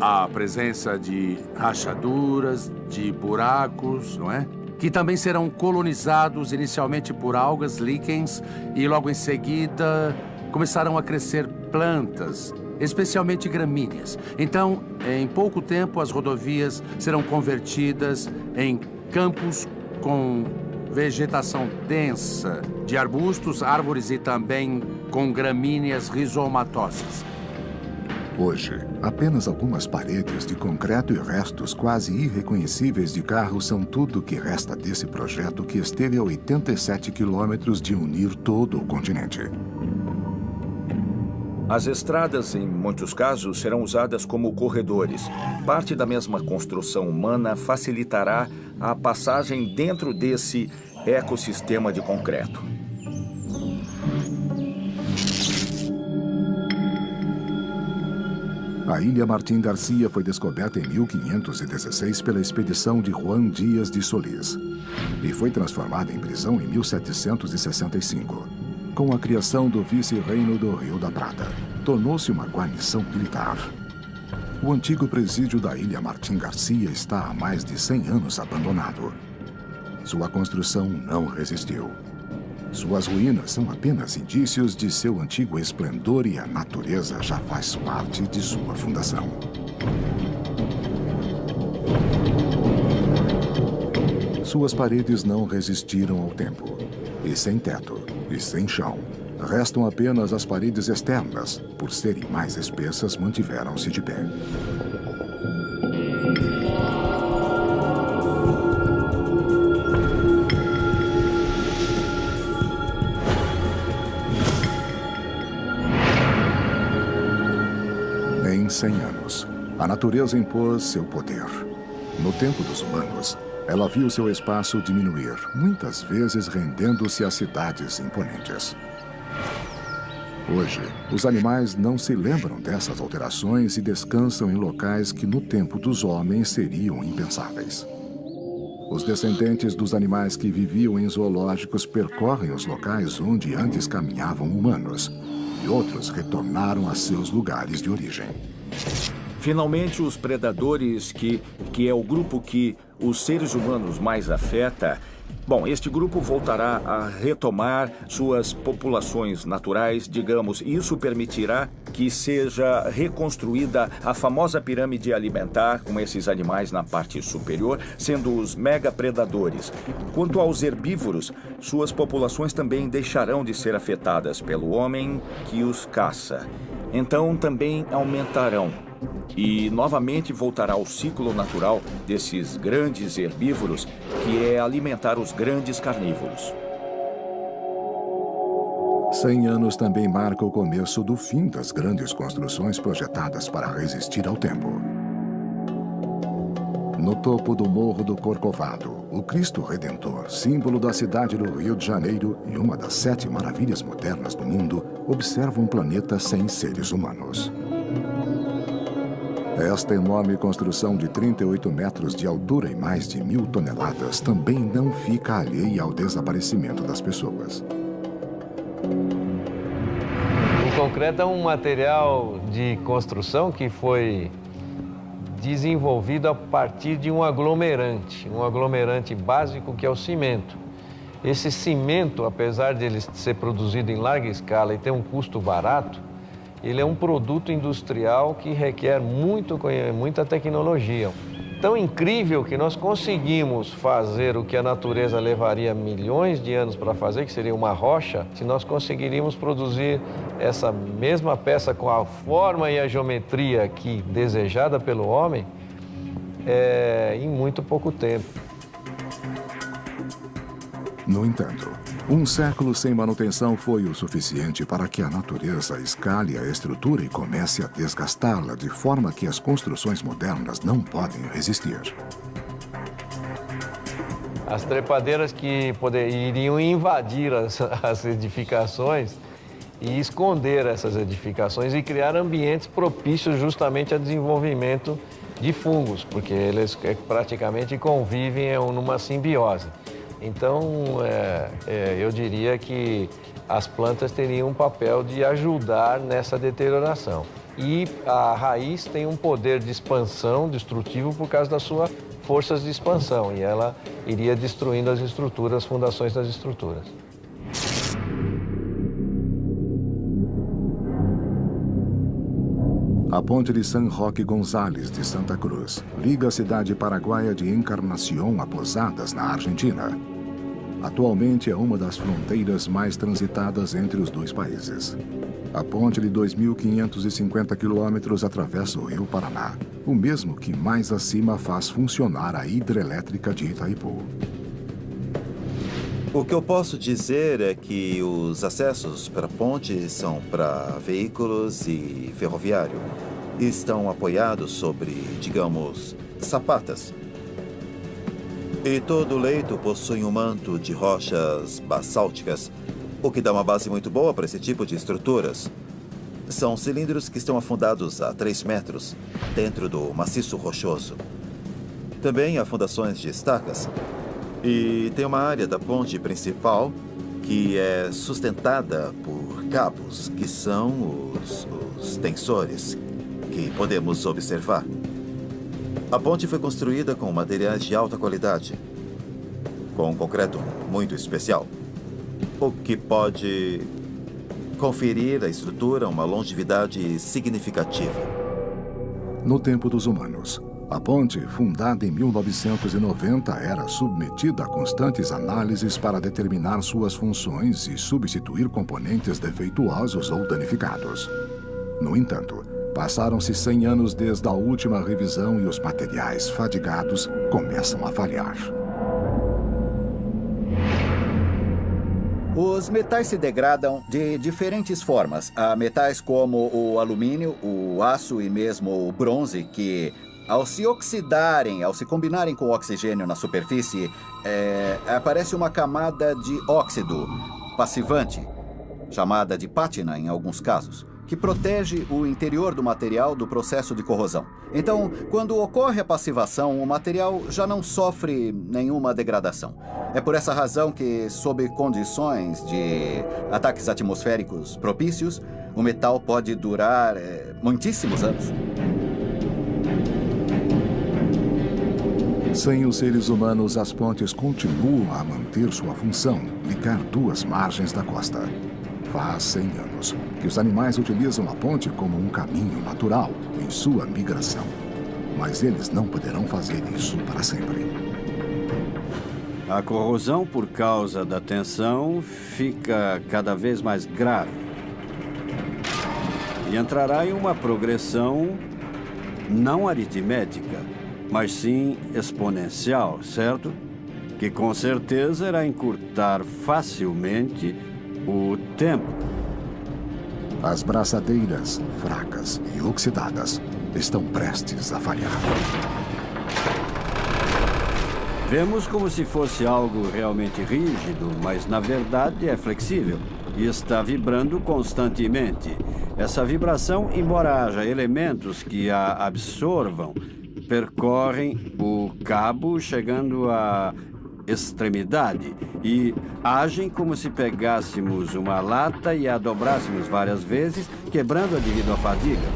a presença de rachaduras, de buracos, não é? Que também serão colonizados inicialmente por algas, líquens, e logo em seguida começarão a crescer plantas, especialmente gramíneas. Então, em pouco tempo, as rodovias serão convertidas em campos com vegetação densa de arbustos, árvores e também com gramíneas rizomatosas. Hoje, apenas algumas paredes de concreto e restos quase irreconhecíveis de carros são tudo que resta desse projeto que esteve a 87 quilômetros de unir todo o continente. As estradas, em muitos casos, serão usadas como corredores. Parte da mesma construção humana facilitará a passagem dentro desse ecossistema de concreto. A Ilha Martín Garcia foi descoberta em 1516 pela expedição de Juan Díaz de Solís e foi transformada em prisão em 1765. Com a criação do vice-reino do Rio da Prata, tornou-se uma guarnição militar. O antigo presídio da Ilha Martín Garcia está há mais de 100 anos abandonado. Sua construção não resistiu. Suas ruínas são apenas indícios de seu antigo esplendor e a natureza já faz parte de sua fundação. Suas paredes não resistiram ao tempo. E sem teto, e sem chão, restam apenas as paredes externas, por serem mais espessas, mantiveram-se de pé. Em 100 anos, a natureza impôs seu poder. No tempo dos humanos, ela viu seu espaço diminuir, muitas vezes rendendo-se a cidades imponentes. Hoje, os animais não se lembram dessas alterações e descansam em locais que no tempo dos homens seriam impensáveis. Os descendentes dos animais que viviam em zoológicos percorrem os locais onde antes caminhavam humanos, e outros retornaram a seus lugares de origem. Finalmente, os predadores, que é o grupo que os seres humanos mais afeta, bom, este grupo voltará a retomar suas populações naturais, digamos, e isso permitirá que seja reconstruída a famosa pirâmide alimentar, com esses animais na parte superior, sendo os megapredadores. Quanto aos herbívoros, suas populações também deixarão de ser afetadas pelo homem que os caça. Então, também aumentarão. E, novamente, voltará ao ciclo natural desses grandes herbívoros, que é alimentar os grandes carnívoros. 100 anos também marca o começo do fim das grandes construções projetadas para resistir ao tempo. No topo do Morro do Corcovado, o Cristo Redentor, símbolo da cidade do Rio de Janeiro e uma das 7 maravilhas modernas do mundo, observa um planeta sem seres humanos. Esta enorme construção de 38 metros de altura e mais de 1.000 toneladas também não fica alheia ao desaparecimento das pessoas. O concreto é um material de construção que foi desenvolvido a partir de um aglomerante básico que é o cimento. Esse cimento, apesar de ele ser produzido em larga escala e ter um custo barato, ele é um produto industrial que requer muita tecnologia. Tão incrível que nós conseguimos fazer o que a natureza levaria milhões de anos para fazer, que seria uma rocha, se nós conseguiríamos produzir essa mesma peça com a forma e a geometria aqui desejada pelo homem em muito pouco tempo. No entanto, um século sem manutenção foi o suficiente para que a natureza escale a estrutura e comece a desgastá-la de forma que as construções modernas não podem resistir. As trepadeiras que iriam invadir as edificações e esconder essas edificações e criar ambientes propícios justamente ao desenvolvimento de fungos, porque eles praticamente convivem numa simbiose. Então, eu diria que as plantas teriam um papel de ajudar nessa deterioração. E a raiz tem um poder de expansão destrutivo por causa das suas forças de expansão, e ela iria destruindo as estruturas, as fundações das estruturas. A ponte de San Roque González de Santa Cruz liga a cidade paraguaia de Encarnación a Posadas, na Argentina. Atualmente é uma das fronteiras mais transitadas entre os dois países. A ponte de 2.550 quilômetros atravessa o Rio Paraná, o mesmo que mais acima faz funcionar a hidrelétrica de Itaipu. O que eu posso dizer é que os acessos para a ponte são para veículos e ferroviário. E estão apoiados sobre, digamos, sapatas. E todo o leito possui um manto de rochas basálticas, o que dá uma base muito boa para esse tipo de estruturas. São cilindros que estão afundados a 3 metros, dentro do maciço rochoso. Também há fundações de estacas. E tem uma área da ponte principal que é sustentada por cabos, que são os tensores que podemos observar. A ponte foi construída com materiais de alta qualidade, com um concreto muito especial, o que pode conferir à estrutura uma longevidade significativa. No tempo dos humanos, a ponte, fundada em 1990, era submetida a constantes análises para determinar suas funções e substituir componentes defeituosos ou danificados. No entanto, passaram-se 100 anos desde a última revisão e os materiais fadigados começam a falhar. Os metais se degradam de diferentes formas. Há metais como o alumínio, o aço e mesmo o bronze que, ao se oxidarem, ao se combinarem com o oxigênio na superfície, aparece uma camada de óxido passivante, chamada de pátina em alguns casos, que protege o interior do material do processo de corrosão. Então, quando ocorre a passivação, o material já não sofre nenhuma degradação. É por essa razão que, sob condições de ataques atmosféricos propícios, o metal pode durar muitíssimos anos. Sem os seres humanos, as pontes continuam a manter sua função, ligar duas margens da costa. Faz 100 anos que os animais utilizam a ponte como um caminho natural em sua migração. Mas eles não poderão fazer isso para sempre. A corrosão por causa da tensão fica cada vez mais grave. E entrará em uma progressão não aritmética, mas sim exponencial, certo? Que com certeza irá encurtar facilmente o tempo. As braçadeiras, fracas e oxidadas, estão prestes a falhar. Vemos como se fosse algo realmente rígido, mas na verdade é flexível e está vibrando constantemente. Essa vibração, embora haja elementos que a absorvam, percorrem o cabo chegando à extremidade e agem como se pegássemos uma lata e a dobrássemos várias vezes, quebrando-a devido à fadiga.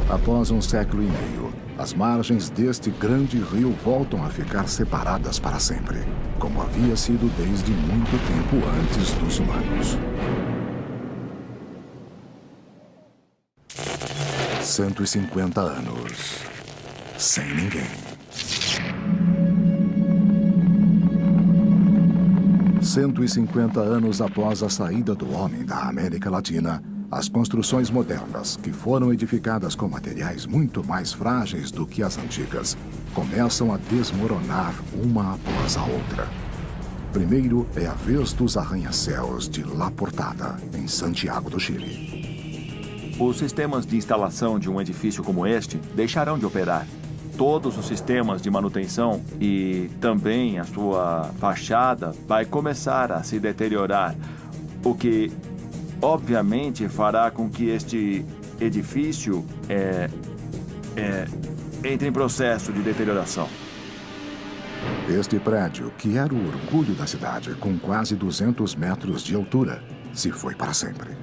Após um século e meio, as margens deste grande rio voltam a ficar separadas para sempre, como havia sido desde muito tempo antes dos humanos. 150 anos sem ninguém. 150 anos após a saída do homem da América Latina, as construções modernas, que foram edificadas com materiais muito mais frágeis do que as antigas, começam a desmoronar uma após a outra. Primeiro é a vez dos arranha-céus de La Portada, em Santiago do Chile. Os sistemas de instalação de um edifício como este deixarão de operar. Todos os sistemas de manutenção e também a sua fachada vai começar a se deteriorar, o que obviamente fará com que este edifício entre em processo de deterioração. Este prédio, que era o orgulho da cidade, com quase 200 metros de altura, se foi para sempre.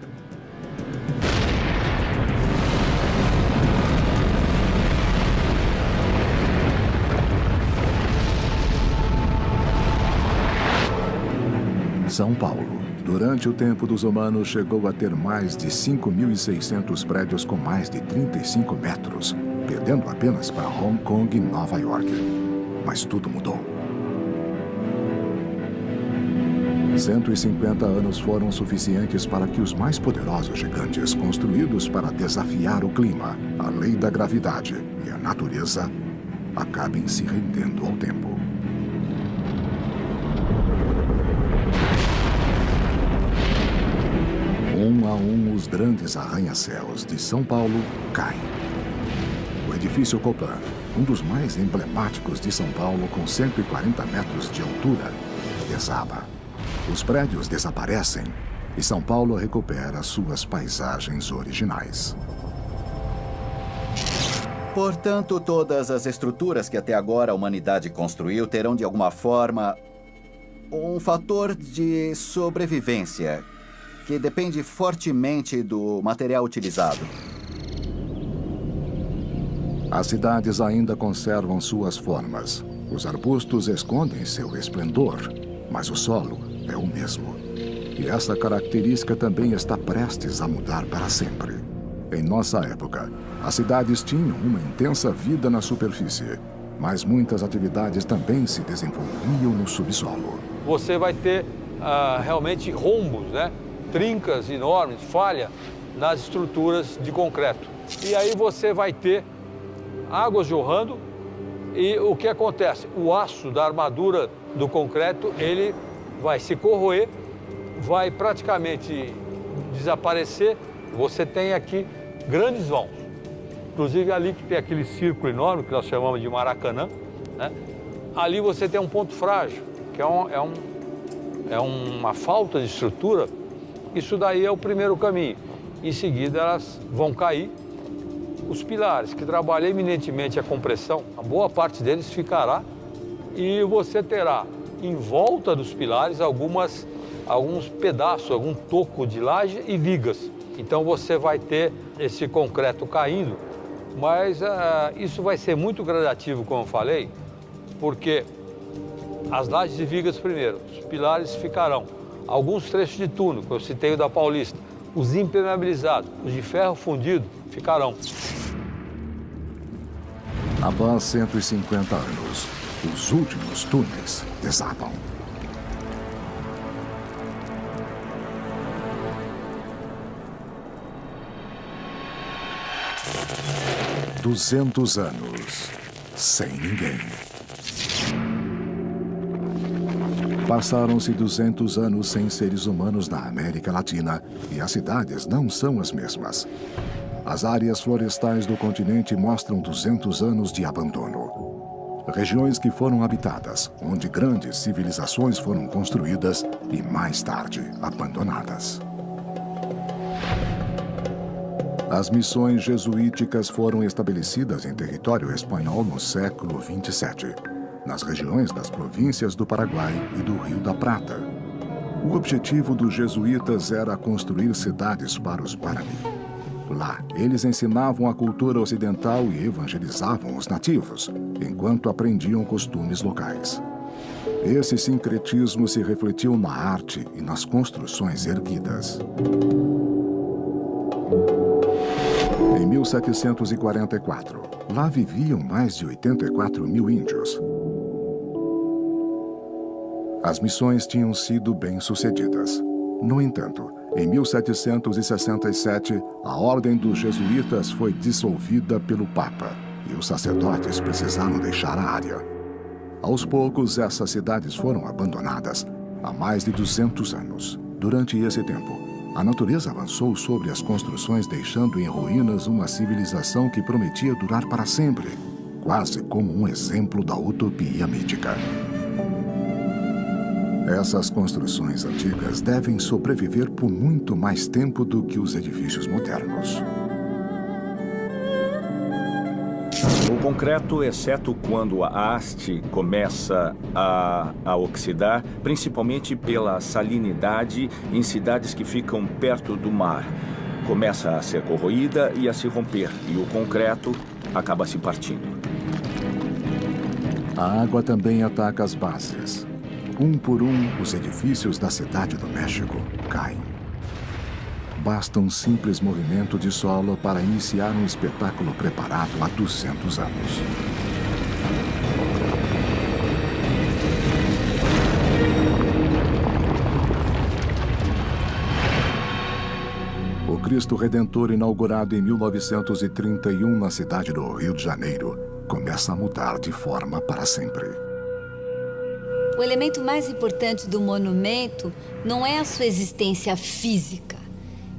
São Paulo, durante o tempo dos humanos, chegou a ter mais de 5.600 prédios com mais de 35 metros, perdendo apenas para Hong Kong e Nova York. Mas tudo mudou. 150 anos foram suficientes para que os mais poderosos gigantes, construídos para desafiar o clima, a lei da gravidade e a natureza, acabem se rendendo ao tempo. Um a um, os grandes arranha-céus de São Paulo caem. O edifício Copan, um dos mais emblemáticos de São Paulo, com 140 metros de altura, desaba. Os prédios desaparecem e São Paulo recupera suas paisagens originais. Portanto, todas as estruturas que até agora a humanidade construiu terão, de alguma forma, um fator de sobrevivência que depende fortemente do material utilizado. As cidades ainda conservam suas formas. Os arbustos escondem seu esplendor, mas o solo é o mesmo. E essa característica também está prestes a mudar para sempre. Em nossa época, as cidades tinham uma intensa vida na superfície, mas muitas atividades também se desenvolviam no subsolo. Você vai ter realmente rombos, né? Trincas enormes, falha nas estruturas de concreto. E aí você vai ter águas jorrando e o que acontece? O aço da armadura do concreto, ele vai se corroer, vai praticamente desaparecer. Você tem aqui grandes vãos. Inclusive ali que tem aquele círculo enorme que nós chamamos de Maracanã, né? Ali você tem um ponto frágil, que é uma falta de estrutura. Isso daí é o primeiro caminho. Em seguida, elas vão cair. Os pilares, que trabalham eminentemente a compressão, a boa parte deles ficará. E você terá, em volta dos pilares, alguns pedaços, algum toco de laje e vigas. Então, você vai ter esse concreto caindo. Mas isso vai ser muito gradativo, como eu falei, porque as lajes e vigas primeiro, os pilares ficarão. Alguns trechos de túnel, que eu citei o da Paulista, os impermeabilizados, os de ferro fundido, ficarão. Após 150 anos, os últimos túneis desabam. "200 anos sem ninguém." Passaram-se 200 anos sem seres humanos na América Latina e as cidades não são as mesmas. As áreas florestais do continente mostram 200 anos de abandono. Regiões que foram habitadas, onde grandes civilizações foram construídas e, mais tarde, abandonadas. As missões jesuíticas foram estabelecidas em território espanhol no século 27, nas regiões das províncias do Paraguai e do Rio da Prata. O objetivo dos jesuítas era construir cidades para os Guarani. Lá, eles ensinavam a cultura ocidental e evangelizavam os nativos, enquanto aprendiam costumes locais. Esse sincretismo se refletiu na arte e nas construções erguidas. Em 1744, lá viviam mais de 84 mil índios. As missões tinham sido bem-sucedidas. No entanto, em 1767, a Ordem dos Jesuítas foi dissolvida pelo Papa e os sacerdotes precisaram deixar a área. Aos poucos, essas cidades foram abandonadas há mais de 200 anos. Durante esse tempo, a natureza avançou sobre as construções, deixando em ruínas uma civilização que prometia durar para sempre, quase como um exemplo da utopia mítica. Essas construções antigas devem sobreviver por muito mais tempo do que os edifícios modernos. O concreto, exceto quando a haste começa a oxidar, principalmente pela salinidade em cidades que ficam perto do mar, começa a ser corroída e a se romper, e o concreto acaba se partindo. A água também ataca as bases. Um por um, os edifícios da Cidade do México caem. Basta um simples movimento de solo para iniciar um espetáculo preparado há 200 anos. O Cristo Redentor, inaugurado em 1931 na cidade do Rio de Janeiro, começa a mudar de forma para sempre. O elemento mais importante do monumento não é a sua existência física,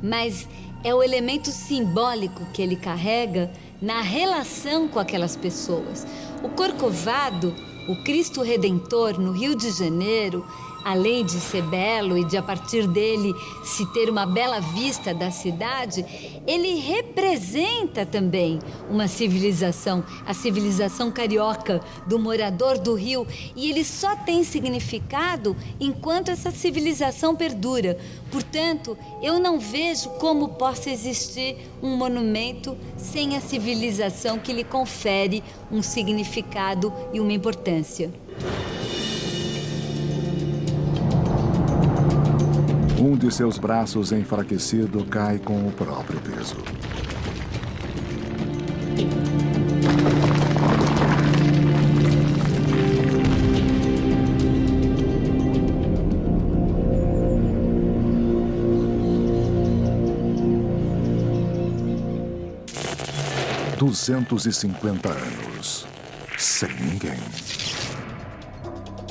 mas é o elemento simbólico que ele carrega na relação com aquelas pessoas. O Corcovado, o Cristo Redentor no Rio de Janeiro, além de ser belo e de a partir dele se ter uma bela vista da cidade, ele representa também uma civilização, a civilização carioca do morador do Rio, e ele só tem significado enquanto essa civilização perdura. Portanto, eu não vejo como possa existir um monumento sem a civilização que lhe confere um significado e uma importância. Um de seus braços enfraquecido cai com o próprio peso. – 250 anos, sem ninguém.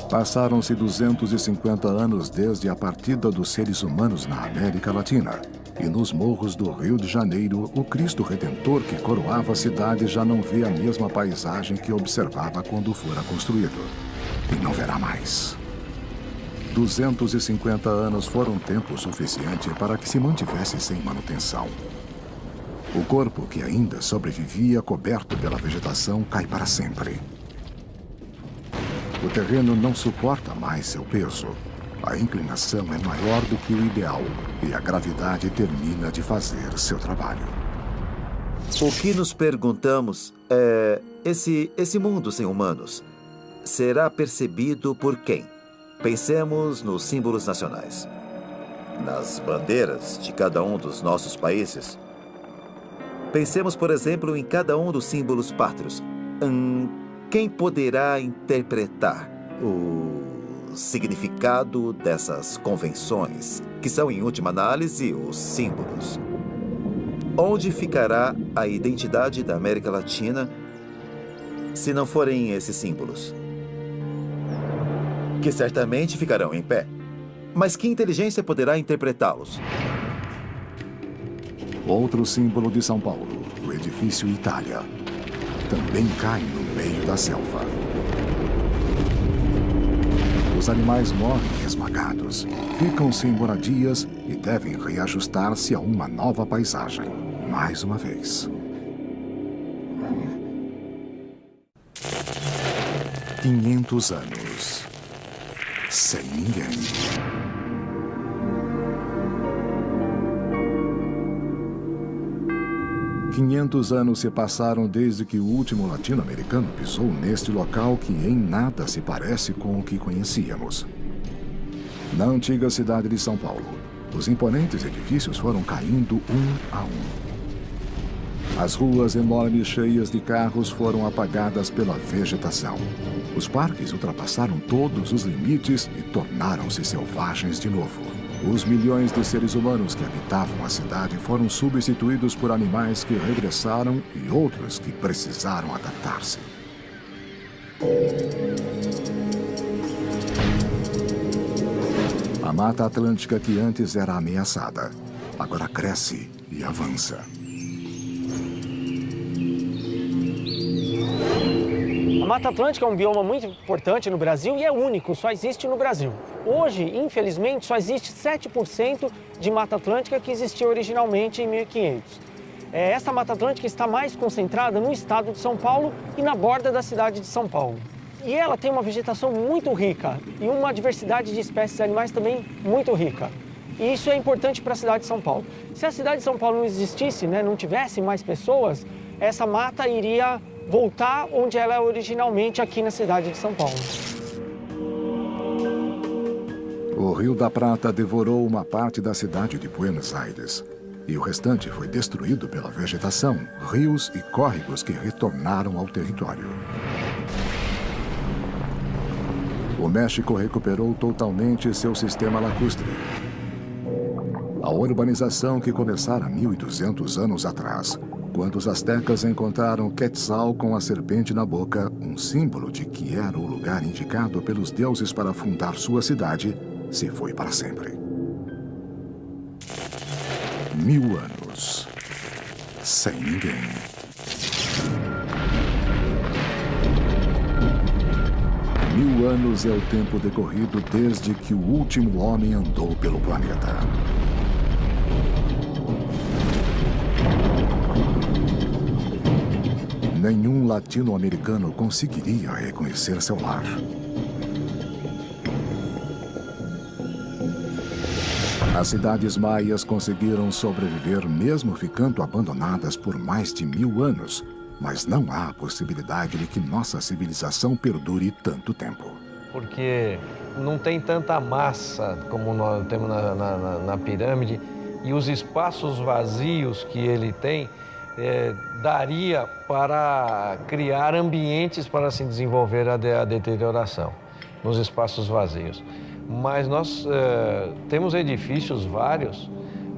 Passaram-se 250 anos desde a partida dos seres humanos na América Latina. E nos morros do Rio de Janeiro, o Cristo Redentor que coroava a cidade já não vê a mesma paisagem que observava quando fora construído. E não verá mais. 250 anos foram tempo suficiente para que se mantivesse sem manutenção. O corpo que ainda sobrevivia, coberto pela vegetação, cai para sempre. O terreno não suporta mais seu peso. A inclinação é maior do que o ideal e a gravidade termina de fazer seu trabalho. O que nos perguntamos é: esse mundo sem humanos será percebido por quem? Pensemos nos símbolos nacionais, nas bandeiras de cada um dos nossos países. Pensemos, por exemplo, em cada um dos símbolos pátrios. Quem poderá interpretar o significado dessas convenções, que são, em última análise, os símbolos? Onde ficará a identidade da América Latina se não forem esses símbolos? Que certamente ficarão em pé. Mas que inteligência poderá interpretá-los? Outro símbolo de São Paulo, o edifício Itália, também cai no meio da selva. Os animais morrem esmagados, ficam sem moradias e devem reajustar-se a uma nova paisagem, mais uma vez. 500 anos. Sem ninguém. Quinhentos anos se passaram desde que o último latino-americano pisou neste local que em nada se parece com o que conhecíamos. Na antiga cidade de São Paulo, os imponentes edifícios foram caindo um a um. As ruas enormes cheias de carros foram apagadas pela vegetação. Os parques ultrapassaram todos os limites e tornaram-se selvagens de novo. Os milhões de seres humanos que habitavam a cidade foram substituídos por animais que regressaram e outros que precisaram adaptar-se. A Mata Atlântica, que antes era ameaçada, agora cresce e avança. A Mata Atlântica é um bioma muito importante no Brasil e é único, só existe no Brasil. Hoje, infelizmente, só existe 7% de Mata Atlântica que existia originalmente em 1500. Essa Mata Atlântica está mais concentrada no estado de São Paulo e na borda da cidade de São Paulo. E ela tem uma vegetação muito rica e uma diversidade de espécies animais também muito rica. E isso é importante para a cidade de São Paulo. Se a cidade de São Paulo não existisse, não tivesse mais pessoas, essa mata iria voltar onde ela é originalmente, aqui na cidade de São Paulo. O Rio da Prata devorou uma parte da cidade de Buenos Aires. E o restante foi destruído pela vegetação, rios e córregos que retornaram ao território. O México recuperou totalmente seu sistema lacustre. A urbanização que começara 1.200 anos atrás, quando os astecas encontraram Quetzal com a serpente na boca, um símbolo de que era o lugar indicado pelos deuses para fundar sua cidade, se foi para sempre. 1000 anos. Sem ninguém. Mil anos é o tempo decorrido desde que o último homem andou pelo planeta. Nenhum latino-americano conseguiria reconhecer seu lar. As cidades maias conseguiram sobreviver mesmo ficando abandonadas por mais de 1000 anos, mas não há possibilidade de que nossa civilização perdure tanto tempo. Porque não tem tanta massa como nós temos na pirâmide, e os espaços vazios que ele tem daria para criar ambientes para se desenvolver a deterioração nos espaços vazios. Mas nós temos edifícios vários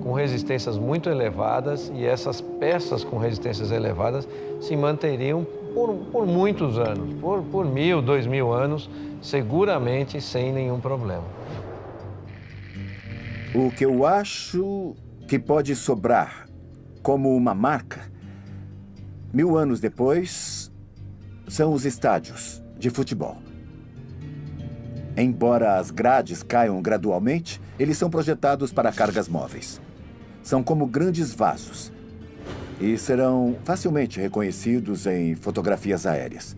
com resistências muito elevadas, e essas peças com resistências elevadas se manteriam por muitos anos, por 1000, 2000 anos, seguramente sem nenhum problema. O que eu acho que pode sobrar como uma marca, 1000 anos depois, são os estádios de futebol. Embora as grades caiam gradualmente, eles são projetados para cargas móveis. São como grandes vasos e serão facilmente reconhecidos em fotografias aéreas.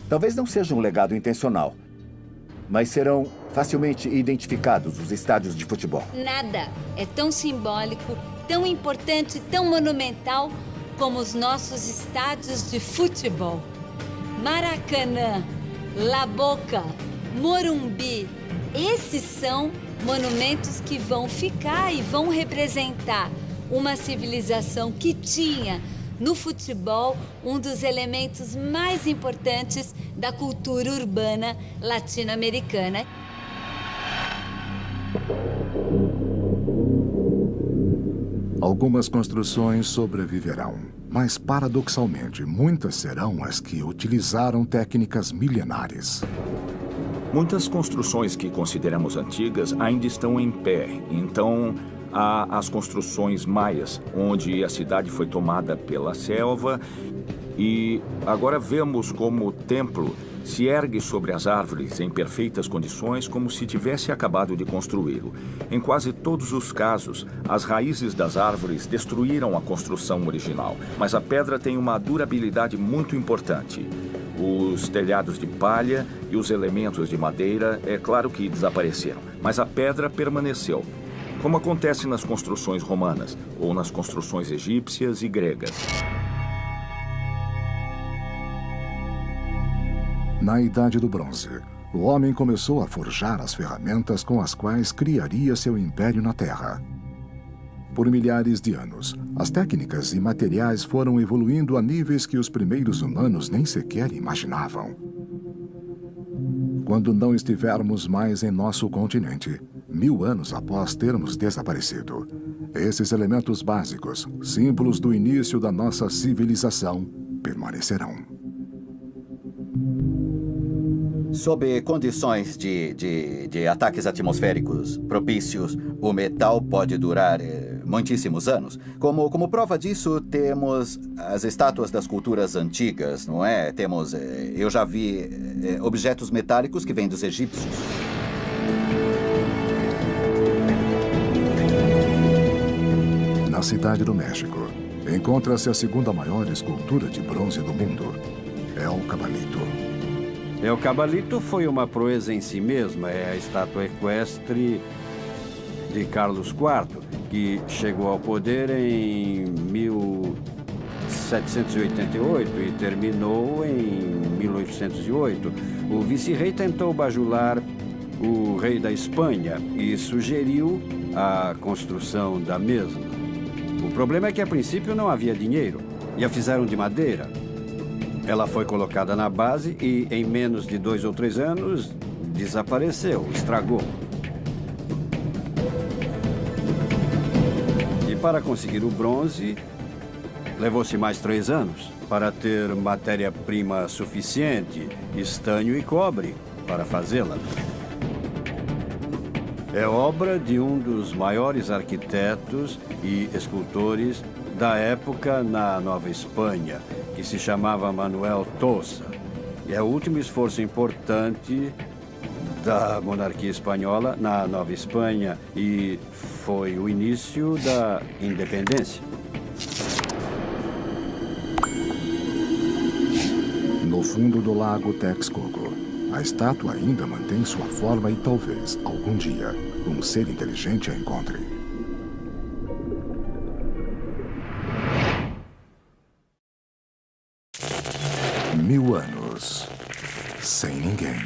Talvez não seja um legado intencional, mas serão facilmente identificados os estádios de futebol. Nada é tão simbólico, tão importante, tão monumental como os nossos estádios de futebol. Maracanã, La Boca, Morumbi, esses são monumentos que vão ficar e vão representar uma civilização que tinha no futebol um dos elementos mais importantes da cultura urbana latino-americana. Algumas construções sobreviverão, mas paradoxalmente muitas serão as que utilizaram técnicas milenares. Muitas construções que consideramos antigas ainda estão em pé. Então, há as construções maias, onde a cidade foi tomada pela selva. E agora vemos como o templo Se ergue sobre as árvores em perfeitas condições, como se tivesse acabado de construí-lo. Em quase todos os casos, as raízes das árvores destruíram a construção original, mas a pedra tem uma durabilidade muito importante. Os telhados de palha e os elementos de madeira, é claro que desapareceram, mas a pedra permaneceu, como acontece nas construções romanas ou nas construções egípcias e gregas. Na Idade do Bronze, o homem começou a forjar as ferramentas com as quais criaria seu império na Terra. Por milhares de anos, as técnicas e materiais foram evoluindo a níveis que os primeiros humanos nem sequer imaginavam. Quando não estivermos mais em nosso continente, 1000 anos após termos desaparecido, esses elementos básicos, símbolos do início da nossa civilização, permanecerão. Sob condições de ataques atmosféricos propícios, o metal pode durar muitíssimos anos. Como prova disso, temos as estátuas das culturas antigas, não é? Eu já vi objetos metálicos que vêm dos egípcios. Na Cidade do México, encontra-se a segunda maior escultura de bronze do mundo, El Cabalito. El Cabalito foi uma proeza em si mesma. É a estátua equestre de Carlos IV, que chegou ao poder em 1788 e terminou em 1808. O vice-rei tentou bajular o rei da Espanha e sugeriu a construção da mesma. O problema é que, a princípio, não havia dinheiro e a fizeram de madeira. Ela foi colocada na base e, em menos de 2 ou 3 anos, desapareceu, estragou. E para conseguir o bronze, levou-se mais 3 anos para ter matéria-prima suficiente, estanho e cobre, para fazê-la. É obra de um dos maiores arquitetos e escultores da época na Nova Espanha, que se chamava Manuel Tossa. É o último esforço importante da monarquia espanhola na Nova Espanha e foi o início da independência. No fundo do lago Texcoco, a estátua ainda mantém sua forma e talvez, algum dia, um ser inteligente a encontre. Mil anos sem ninguém.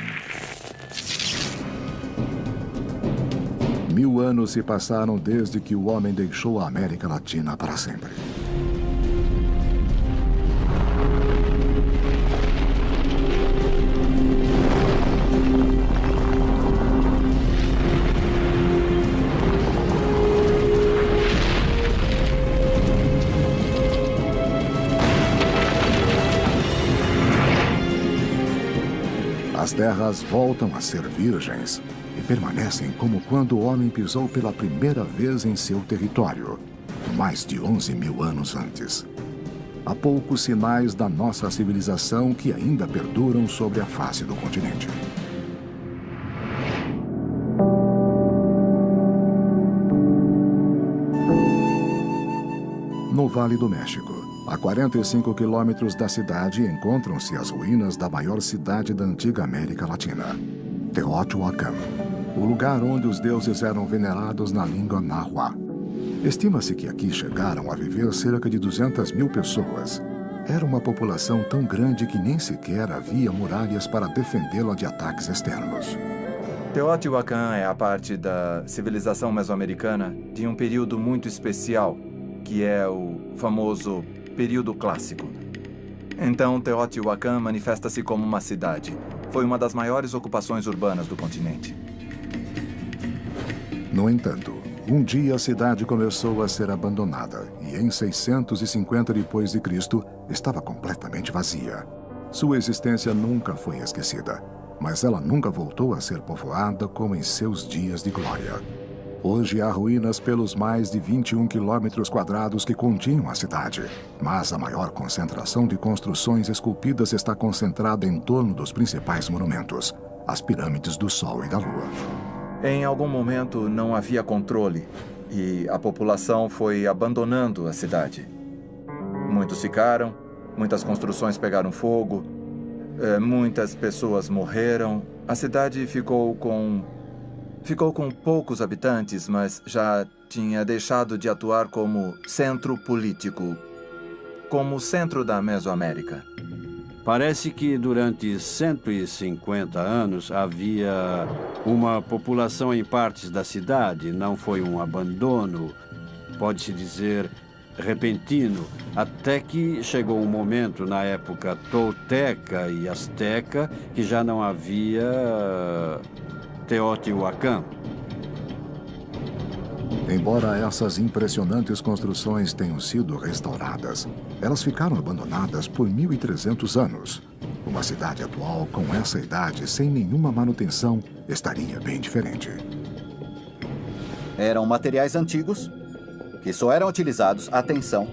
1000 anos se passaram desde que o homem deixou a América Latina para sempre. As terras voltam a ser virgens e permanecem como quando o homem pisou pela primeira vez em seu território, mais de 11.000 anos antes. Há poucos sinais da nossa civilização que ainda perduram sobre a face do continente. No Vale do México, a 45 quilômetros da cidade, encontram-se as ruínas da maior cidade da antiga América Latina, Teotihuacan, o lugar onde os deuses eram venerados na língua náhua. Estima-se que aqui chegaram a viver cerca de 200.000 pessoas. Era uma população tão grande que nem sequer havia muralhas para defendê-la de ataques externos. Teotihuacan é a parte da civilização mesoamericana de um período muito especial, que é o famoso período clássico. Então, Teotihuacan manifesta-se como uma cidade. Foi uma das maiores ocupações urbanas do continente. No entanto, um dia a cidade começou a ser abandonada e em 650 depois de Cristo estava completamente vazia. Sua existência nunca foi esquecida, mas ela nunca voltou a ser povoada como em seus dias de glória. Hoje há ruínas pelos mais de 21 quilômetros quadrados que continham a cidade. Mas a maior concentração de construções esculpidas está concentrada em torno dos principais monumentos, as pirâmides do Sol e da Lua. Em algum momento não havia controle e a população foi abandonando a cidade. Muitos ficaram, muitas construções pegaram fogo, muitas pessoas morreram. A cidade ficou com poucos habitantes, mas já tinha deixado de atuar como centro político, como centro da Mesoamérica. Parece que durante 150 anos havia uma população em partes da cidade, não foi um abandono, pode-se dizer, repentino, até que chegou um momento na época tolteca e asteca que já não havia Teotihuacan. Embora essas impressionantes construções tenham sido restauradas, elas ficaram abandonadas por 1.300 anos. Uma cidade atual com essa idade, sem nenhuma manutenção, estaria bem diferente. Eram materiais antigos que só eram utilizados, atenção,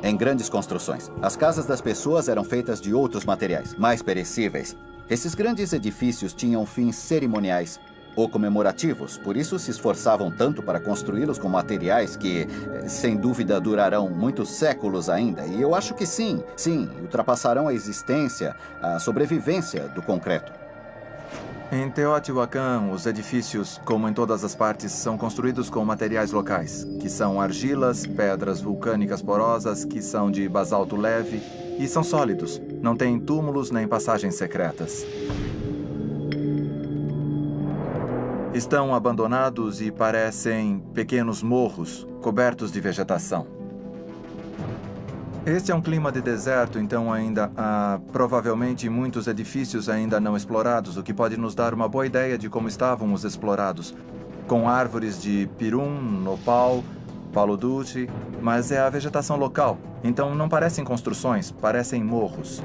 em grandes construções. As casas das pessoas eram feitas de outros materiais, mais perecíveis. Esses grandes edifícios tinham fins cerimoniais ou comemorativos, por isso se esforçavam tanto para construí-los com materiais que, sem dúvida, durarão muitos séculos ainda. E eu acho que sim, ultrapassarão a existência, a sobrevivência do concreto. Em Teotihuacan, os edifícios, como em todas as partes, são construídos com materiais locais, que são argilas, pedras vulcânicas porosas, que são de basalto leve e são sólidos. Não têm túmulos nem passagens secretas. Estão abandonados e parecem pequenos morros cobertos de vegetação. Este é um clima de deserto, então ainda há provavelmente muitos edifícios ainda não explorados, o que pode nos dar uma boa ideia de como estavam os explorados, com árvores de pirum, nopal, palo dulce, mas é a vegetação local, então não parecem construções, parecem morros.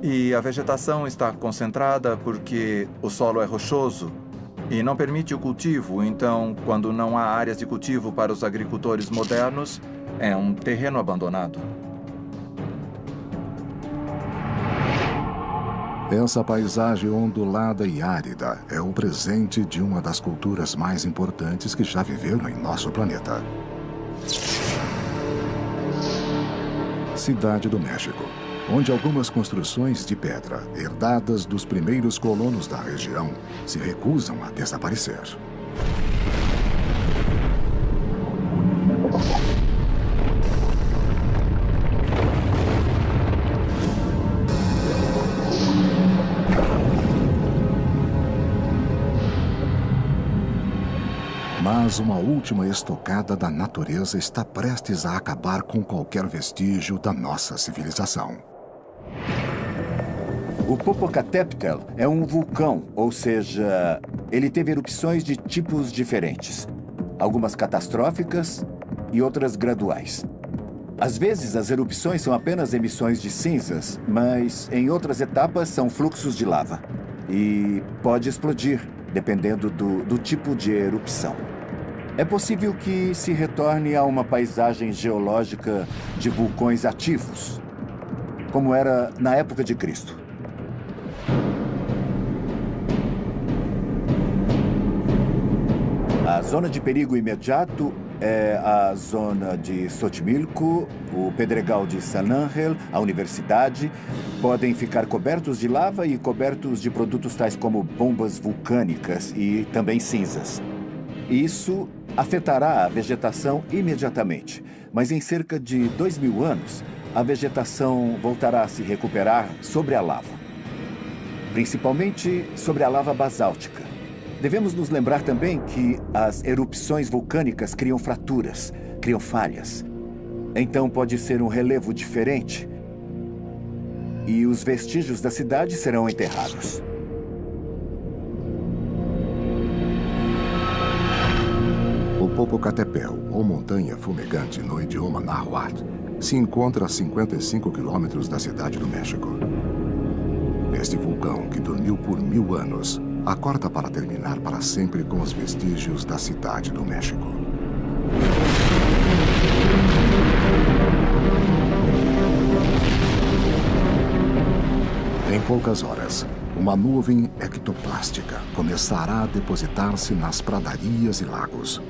E a vegetação está concentrada porque o solo é rochoso e não permite o cultivo, então quando não há áreas de cultivo para os agricultores modernos, é um terreno abandonado. Essa paisagem ondulada e árida é o presente de uma das culturas mais importantes que já viveram em nosso planeta. Cidade do México, onde algumas construções de pedra, herdadas dos primeiros colonos da região, se recusam a desaparecer. Mas uma última estocada da natureza está prestes a acabar com qualquer vestígio da nossa civilização. O Popocatépetl é um vulcão, ou seja, ele teve erupções de tipos diferentes. Algumas catastróficas e outras graduais. Às vezes, as erupções são apenas emissões de cinzas, mas em outras etapas são fluxos de lava. E pode explodir, dependendo do tipo de erupção. É possível que se retorne a uma paisagem geológica de vulcões ativos, como era na época de Cristo. A zona de perigo imediato é a zona de Xochimilco, o Pedregal de San Ángel, a universidade. Podem ficar cobertos de lava e cobertos de produtos tais como bombas vulcânicas e também cinzas. Isso afetará a vegetação imediatamente, mas em cerca de 2.000 anos, a vegetação voltará a se recuperar sobre a lava, principalmente sobre a lava basáltica. Devemos nos lembrar também que as erupções vulcânicas criam fraturas, criam falhas. Então pode ser um relevo diferente e os vestígios da cidade serão enterrados. O Popocatépetl, ou Montanha Fumegante no idioma náhuatl, se encontra a 55 quilômetros da cidade do México. Este vulcão, que dormiu por 1000 anos, acorda para terminar para sempre com os vestígios da Cidade do México. Em poucas horas, uma nuvem ectoplástica começará a depositar-se nas pradarias e lagos.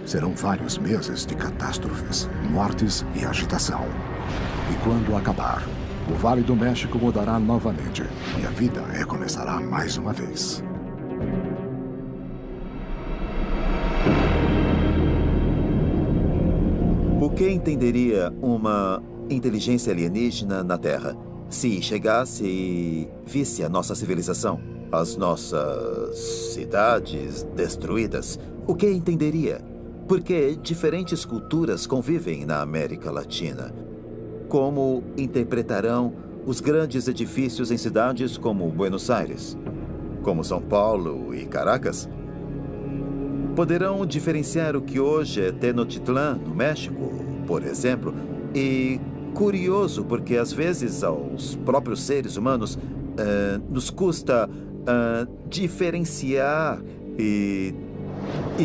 Serão vários meses de catástrofes, mortes e agitação. E quando acabar, o Vale do México mudará novamente e a vida recomeçará mais uma vez. O que entenderia uma inteligência alienígena na Terra se chegasse e visse a nossa civilização, as nossas cidades destruídas? O que entenderia? Porque diferentes culturas convivem na América Latina. Como interpretarão os grandes edifícios em cidades como Buenos Aires, como São Paulo e Caracas? Poderão diferenciar o que hoje é Tenochtitlán, no México, por exemplo? E curioso, porque às vezes aos próprios seres humanos nos custa diferenciar e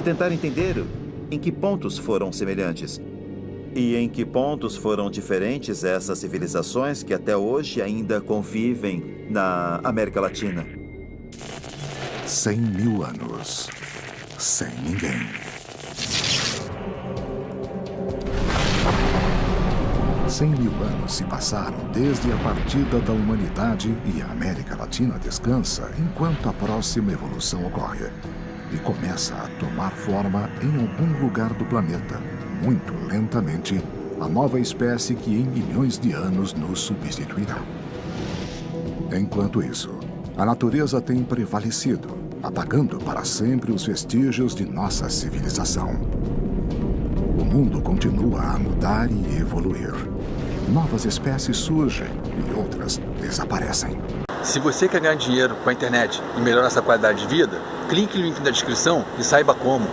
tentar entender em que pontos foram semelhantes. E em que pontos foram diferentes essas civilizações que até hoje ainda convivem na América Latina? 100.000 anos. Sem ninguém. Cem mil anos se passaram desde a partida da humanidade e a América Latina descansa enquanto a próxima evolução ocorre. E começa a tomar forma em algum lugar do planeta. Muito lentamente, a nova espécie que em milhões de anos nos substituirá. Enquanto isso, a natureza tem prevalecido, apagando para sempre os vestígios de nossa civilização. O mundo continua a mudar e evoluir. Novas espécies surgem e outras desaparecem. Se você quer ganhar dinheiro com a internet e melhorar sua qualidade de vida, clique no link da descrição e saiba como.